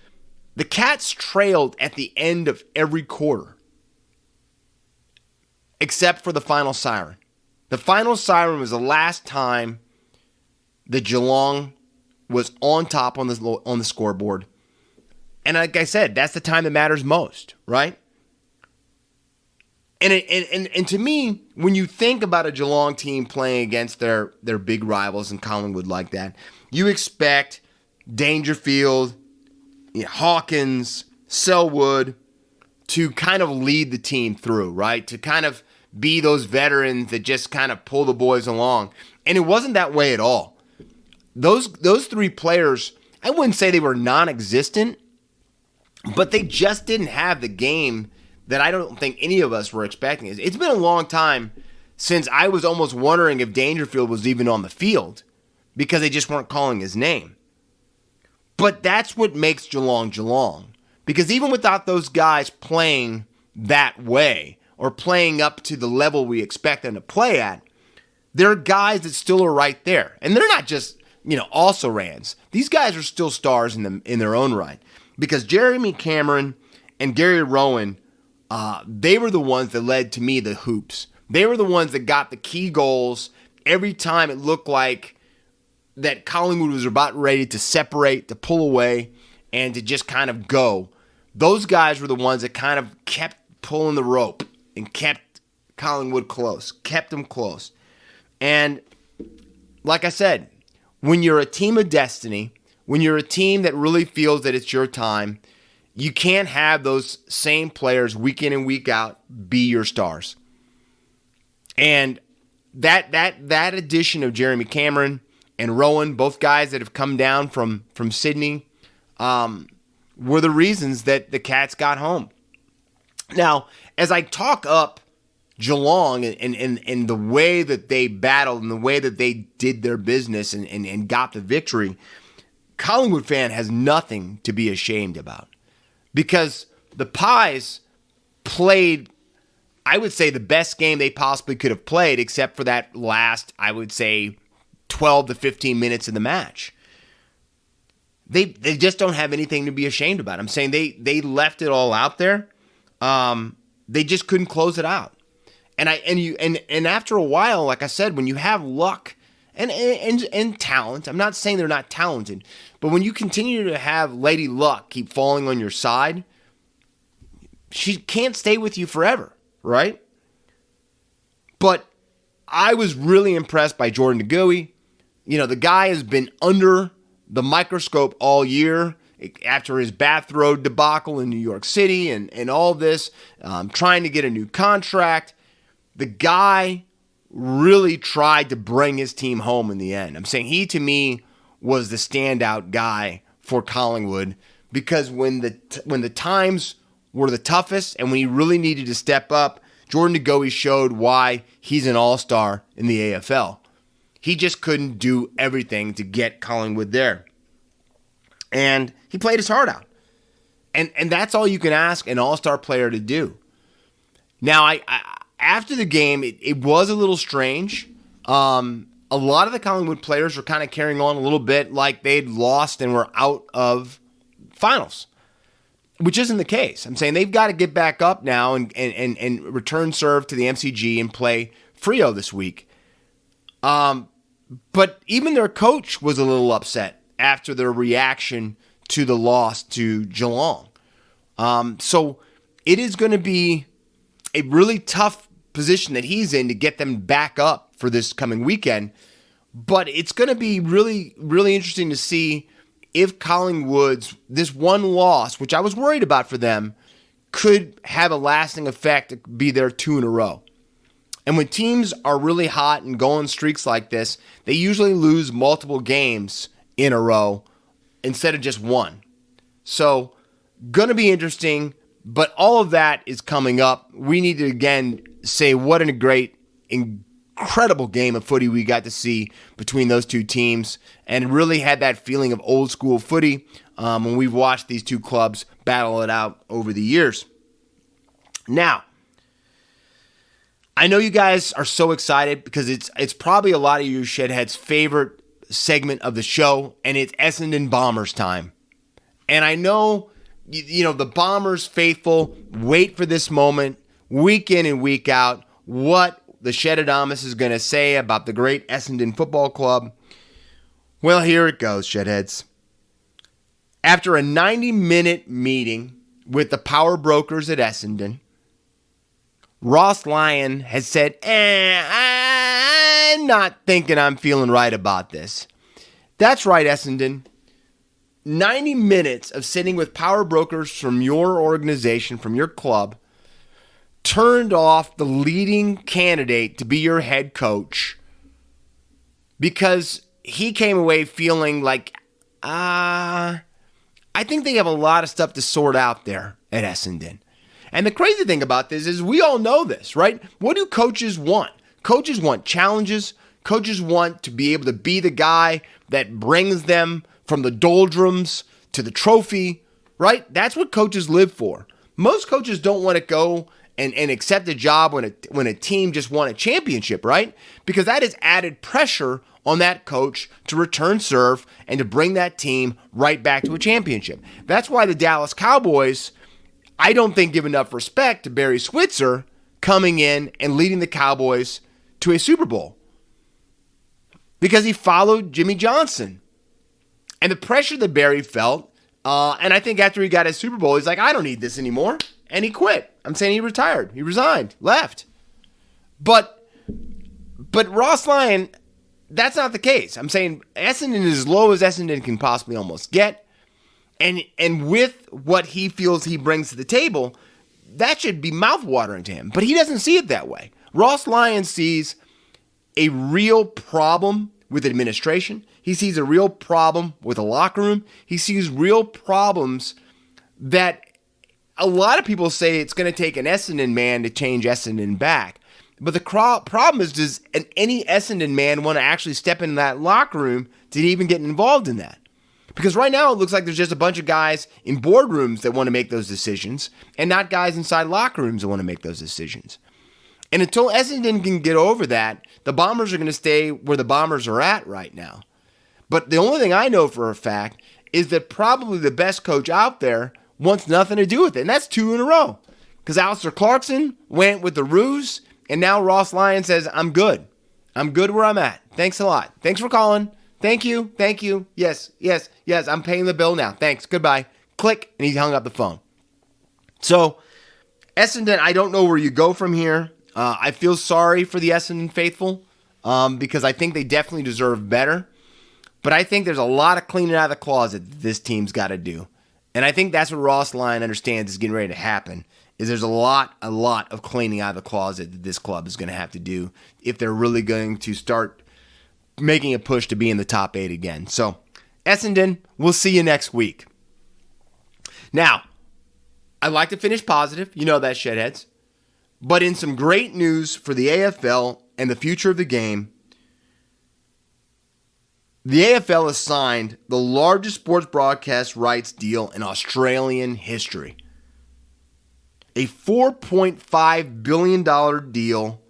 [SPEAKER 2] the Cats trailed at the end of every quarter, except for the final siren. The final siren was the last time that Geelong was on top on the scoreboard. And like I said, that's the time that matters most, right? And to me, when you think about a Geelong team playing against their big rivals in Collingwood like that, you expect Dangerfield, Hawkins, Selwood to kind of lead the team through, right? To kind of be those veterans that just kind of pull the boys along. And it wasn't that way at all. Those three players, I wouldn't say they were non-existent, but they just didn't have the game that I don't think any of us were expecting. It's been a long time since I was almost wondering if Dangerfield was even on the field because they just weren't calling his name. But that's what makes Geelong Geelong. Because even without those guys playing that way or playing up to the level we expect them to play at, there are guys that still are right there. And they're not just, also-rans. These guys are still stars in their own right. Because Jeremy Cameron and Gary Rowan, they were the ones that led, to me, the hoops. They were the ones that got the key goals every time it looked like that Collingwood was about ready to separate, to pull away, and to just kind of go. Those guys were the ones that kind of kept pulling the rope and kept Collingwood close, kept them close. And like I said, when you're a team of destiny, when you're a team that really feels that it's your time, you can't have those same players week in and week out be your stars. And that addition of Jeremy Cameron and Rowan, both guys that have come down from Sydney, were the reasons that the Cats got home. Now, as I talk up Geelong and the way that they battled and the way that they did their business and got the victory, Collingwood fan has nothing to be ashamed about. Because the Pies played, I would say, the best game they possibly could have played, except for that last, I would say, 12 to 15 minutes of the match. They just don't have anything to be ashamed about. I'm saying they left it all out there. They just couldn't close it out. And after a while, like I said, when you have luck and talent, I'm not saying they're not talented, but when you continue to have Lady Luck keep falling on your side, she can't stay with you forever, right? But I was really impressed by Jordan DeGoey. The guy has been under the microscope all year after his bathrobe debacle in New York City and all this, trying to get a new contract. The guy really tried to bring his team home in the end. I'm saying he, to me, was the standout guy for Collingwood because when the times were the toughest and when he really needed to step up, Jordan DeGoey showed why he's an all-star in the AFL. He just couldn't do everything to get Collingwood there. And he played his heart out. And that's all you can ask an all-star player to do. Now, I after the game, it was a little strange. A lot of the Collingwood players were kind of carrying on a little bit like they'd lost and were out of finals, which isn't the case. I'm saying they've got to get back up now and return serve to the MCG and play Freo this week. But even their coach was a little upset after their reaction to the loss to Geelong. So it is going to be a really tough position that he's in to get them back up for this coming weekend. But it's going to be really, really interesting to see if Collingwood's, this one loss, which I was worried about for them, could have a lasting effect, be there 2 in a row. And when teams are really hot and go on streaks like this, they usually lose multiple games in a row instead of just one. So, going to be interesting, but all of that is coming up. We need to, again, say what a great, incredible game of footy we got to see between those two teams and really had that feeling of old school footy when we've watched these two clubs battle it out over the years. Now, I know you guys are so excited because it's probably a lot of you shedheads' favorite segment of the show, and it's Essendon Bombers time. And I know, the Bombers faithful wait for this moment week in and week out, what the Shedadamus is going to say about the great Essendon Football Club. Well, here it goes, Shedheads. After a 90-minute meeting with the power brokers at Essendon, Ross Lyon has said, I'm not thinking I'm feeling right about this. That's right, Essendon. 90 minutes of sitting with power brokers from your organization, from your club, turned off the leading candidate to be your head coach because he came away feeling like, I think they have a lot of stuff to sort out there at Essendon. And the crazy thing about this is we all know this, right? What do coaches want? Coaches want challenges. Coaches want to be able to be the guy that brings them from the doldrums to the trophy, right? That's what coaches live for. Most coaches don't want to go and accept a job when a team just won a championship, right? Because that is added pressure on that coach to return serve and to bring that team right back to a championship. That's why the Dallas Cowboys, I don't think, give enough respect to Barry Switzer coming in and leading the Cowboys to a Super Bowl. Because he followed Jimmy Johnson. And the pressure that Barry felt, and I think after he got his Super Bowl, he's like, I don't need this anymore. And he quit. I'm saying he retired. He resigned. Left. But Ross Lyon, that's not the case. I'm saying Essendon is as low as Essendon can possibly almost get. And with what he feels he brings to the table, that should be mouthwatering to him. But he doesn't see it that way. Ross Lyon sees a real problem with administration. He sees a real problem with the locker room. He sees real problems that a lot of people say it's going to take an Essendon man to change Essendon back. But the problem is, does any Essendon man want to actually step in that locker room to even get involved in that? Because right now it looks like there's just a bunch of guys in boardrooms that want to make those decisions and not guys inside locker rooms that want to make those decisions. And until Essendon can get over that, the Bombers are going to stay where the Bombers are at right now. But the only thing I know for a fact is that probably the best coach out there wants nothing to do with it. And that's 2 in a row. Because Alistair Clarkson went with the ruse, and now Ross Lyon says, I'm good. I'm good where I'm at. Thanks a lot. Thanks for calling. Thank you. Thank you. Yes. I'm paying the bill now. Thanks. Goodbye. Click. And he hung up the phone. So, Essendon, I don't know where you go from here. I feel sorry for the Essendon faithful because I think they definitely deserve better. But I think there's a lot of cleaning out of the closet that this team's got to do. And I think that's what Ross Lyon understands is getting ready to happen, is there's a lot of cleaning out of the closet that this club is going to have to do if they're really going to start making a push to be in the top 8 again. So, Essendon, we'll see you next week. Now, I'd like to finish positive. You know that, Shedheads. But in some great news for the AFL and the future of the game, the AFL has signed the largest sports broadcast rights deal in Australian history. A $4.5 billion deal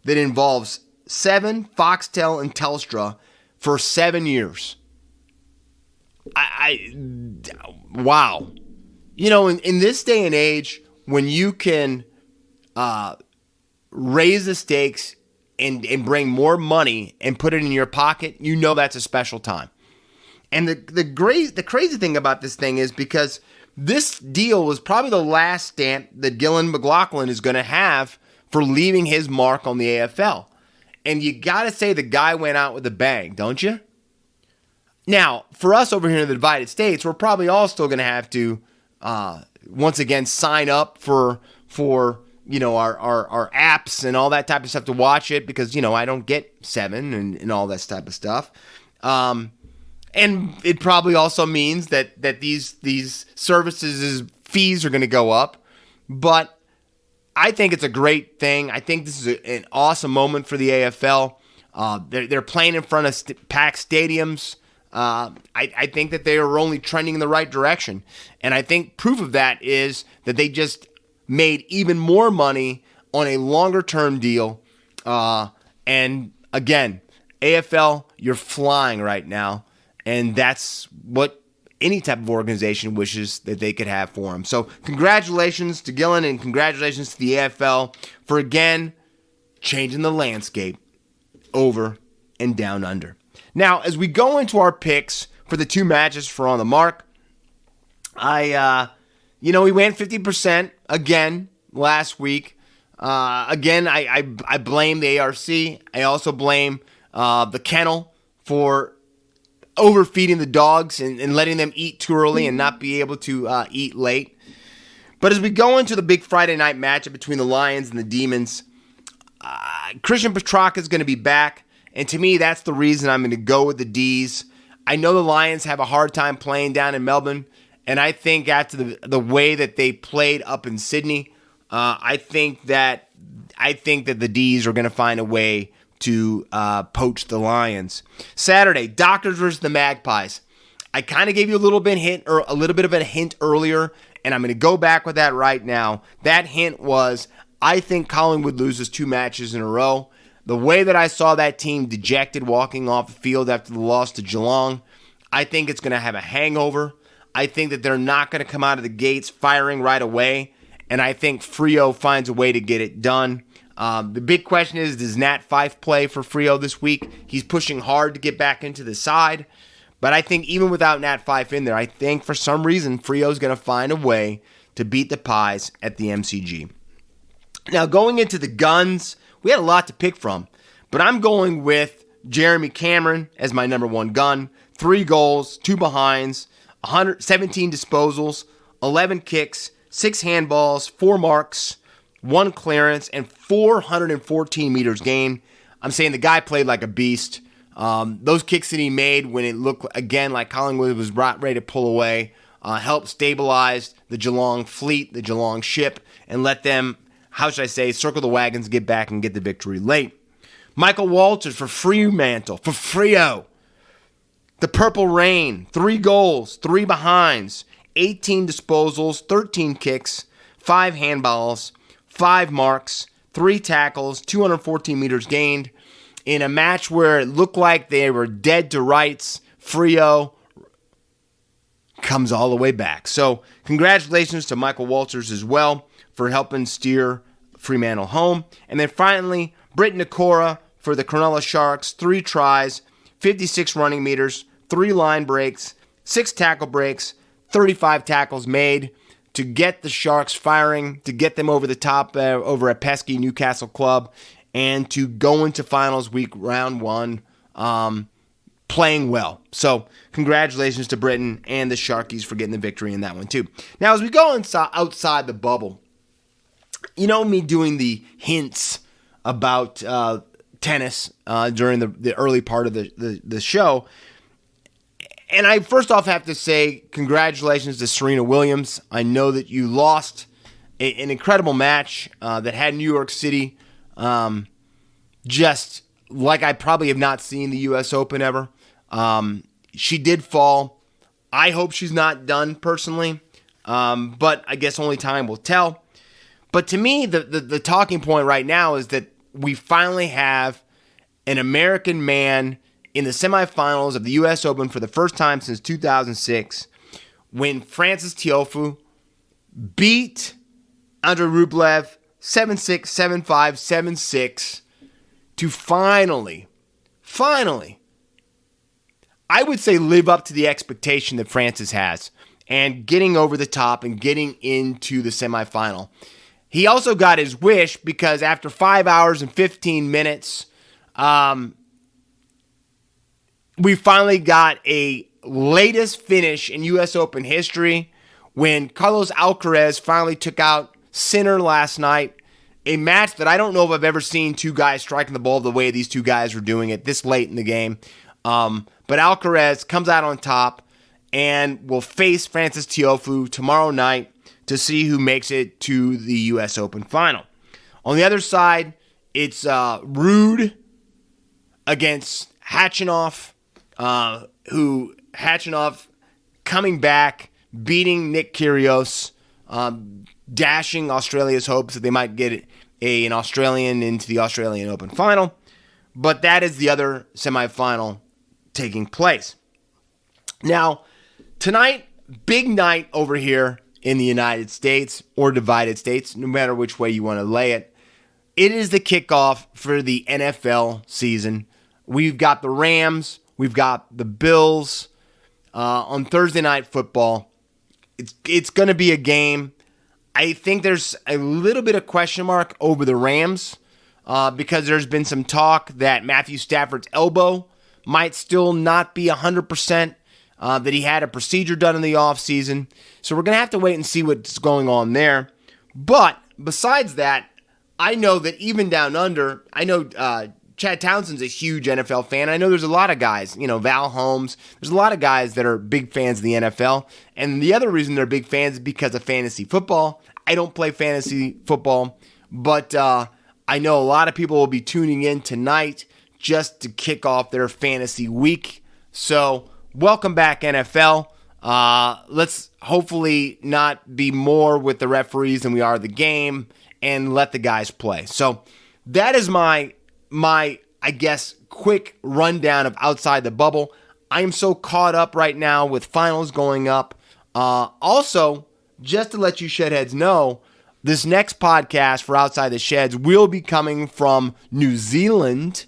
[SPEAKER 2] that involves Seven, Foxtel, and Telstra for 7 years. Wow. You know, in this day and age, when you can raise the stakes and bring more money and put it in your pocket, you know that's a special time. And the crazy thing about this thing is because this deal was probably the last stamp that Gillan McLaughlin is going to have for leaving his mark on the AFL. And you got to say the guy went out with a bang, don't you? Now, for us over here in the Divided States, we're probably all still going to have to, once again, sign up for you know, our apps and all that type of stuff to watch it because, you know, I don't get Seven and all that type of stuff. And it probably also means that these services' fees are going to go up. But I think it's a great thing. I think this is an awesome moment for the AFL. They're playing in front of packed stadiums. I think that they are only trending in the right direction. And I think proof of that is that they just made even more money on a longer-term deal. And again, AFL, you're flying right now. And that's what any type of organization wishes that they could have for them. So congratulations to Gillan and congratulations to the AFL for, again, changing the landscape over and down under. Now, as we go into our picks for the 2 matches for On the Mark, we went 50% again last week. I blame the ARC. I also blame the kennel for overfeeding the dogs and letting them eat too early and not be able to eat late. But as we go into the big Friday night matchup between the Lions and the Demons, Christian Petrarca is going to be back. And to me, that's the reason I'm going to go with the D's. I know the Lions have a hard time playing down in Melbourne. And I think after the way that they played up in Sydney, I think that the D's are going to find a way to poach the Lions. Saturday, Doctors versus the Magpies. I kind of gave you a little bit of a hint earlier, and I'm going to go back with that right now. That hint was, I think Collingwood loses 2 matches in a row. The way that I saw that team dejected walking off the field after the loss to Geelong, I think it's going to have a hangover. I think that they're not going to come out of the gates firing right away, and I think Freo finds a way to get it done. The big question is, does Nat Fyfe play for Freo this week? He's pushing hard to get back into the side. But I think even without Nat Fyfe in there, I think for some reason Freo's going to find a way to beat the Pies at the MCG. Now, going into the guns, we had a lot to pick from. But I'm going with Jeremy Cameron as my number 1 gun. 3 goals, 2 behinds, 117 disposals, 11 kicks, 6 handballs, 4 marks, 1 clearance, and 414 meters gained. I'm saying the guy played like a beast. Those kicks that he made when it looked, again, like Collingwood was ready to pull away, helped stabilize the Geelong fleet, the Geelong ship, and let them, circle the wagons, get back and get the victory late. Michael Walters for Fremantle, for Freo. The Purple Rain, 3 goals, 3 behinds, 18 disposals, 13 kicks, 5 handballs, 5 marks, 3 tackles, 214 meters gained. In a match where it looked like they were dead to rights, Freo comes all the way back. So congratulations to Michael Walters as well for helping steer Fremantle home. And then finally, Britton Nakora for the Cronulla Sharks, 3 tries, 56 running meters, 3 line breaks, 6 tackle breaks, 35 tackles made to get the Sharks firing, to get them over the top over a pesky Newcastle club, and to go into finals week round 1 playing well. So congratulations to Britain and the Sharkies for getting the victory in that one too. Now, as we go outside the bubble, you know me doing the hints about tennis during the early part of the show. And I first off have to say congratulations to Serena Williams. I know that you lost an incredible match that had New York City just like I probably have not seen the U.S. Open ever. She did fall. I hope she's not done personally, but I guess only time will tell. But to me, the talking point right now is that we finally have an American man in the semifinals of the U.S. Open for the first time since 2006 when Frances Tiafoe beat Andrei Rublev 7-6, 7-5, 7-6 to finally, I would say live up to the expectation that Frances has and getting over the top and getting into the semifinal. He also got his wish because after 5 hours and 15 minutes, we finally got a latest finish in U.S. Open history when Carlos Alcaraz finally took out Sinner last night. A match that I don't know if I've ever seen 2 guys striking the ball the way these 2 guys were doing it this late in the game. But Alcaraz comes out on top and will face Frances Tiafoe tomorrow night to see who makes it to the U.S. Open final. On the other side, it's Ruud against Khachanov, who Khachanov coming back, beating Nick Kyrgios, dashing Australia's hopes that they might get an Australian into the Australian Open final. But that is the other semifinal taking place. Now, tonight, big night over here in the United States or divided states, no matter which way you want to lay it. It is the kickoff for the NFL season. We've got the Rams, we've got the Bills on Thursday Night Football. It's going to be a game. I think there's a little bit of question mark over the Rams because there's been some talk that Matthew Stafford's elbow might still not be 100%, that he had a procedure done in the offseason. So we're going to have to wait and see what's going on there. But besides that, I know that even down under, I know Chad Townsend's a huge NFL fan. I know there's a lot of guys, Val Holmes. There's a lot of guys that are big fans of the NFL. And the other reason they're big fans is because of fantasy football. I don't play fantasy football, but I know a lot of people will be tuning in tonight just to kick off their fantasy week. So welcome back, NFL. Let's hopefully not be more with the referees than we are the game, and let the guys play. So that is my I guess, quick rundown of Outside the Bubble. I am so caught up right now with finals going up. Also, just to let you Shedheads know, this next podcast for Outside the Sheds will be coming from New Zealand,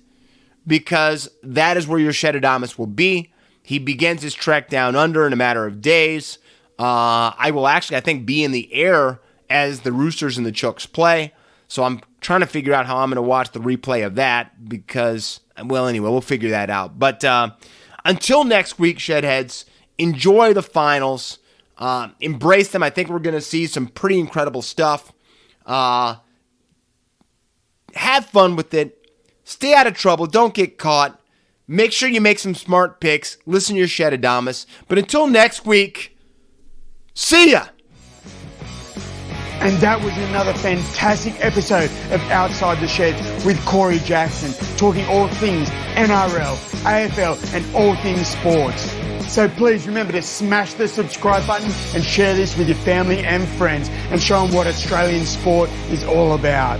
[SPEAKER 2] because that is where your Shedadamus will be. He begins his trek down under in a matter of days. I will actually, I think, be in the air as the Roosters and the Chooks play. So I'm trying to figure out how I'm going to watch the replay of that because, well, anyway, we'll figure that out. But until next week, Shedheads, enjoy the finals. Embrace them. I think we're going to see some pretty incredible stuff. Have fun with it. Stay out of trouble. Don't get caught. Make sure you make some smart picks. Listen to your Shedadamus. But until next week, see ya!
[SPEAKER 1] And that was another fantastic episode of Outside the Sheds with Corey Jackson, talking all things NRL, AFL, and all things sports. So please remember to smash the subscribe button and share this with your family and friends and show them what Australian sport is all about.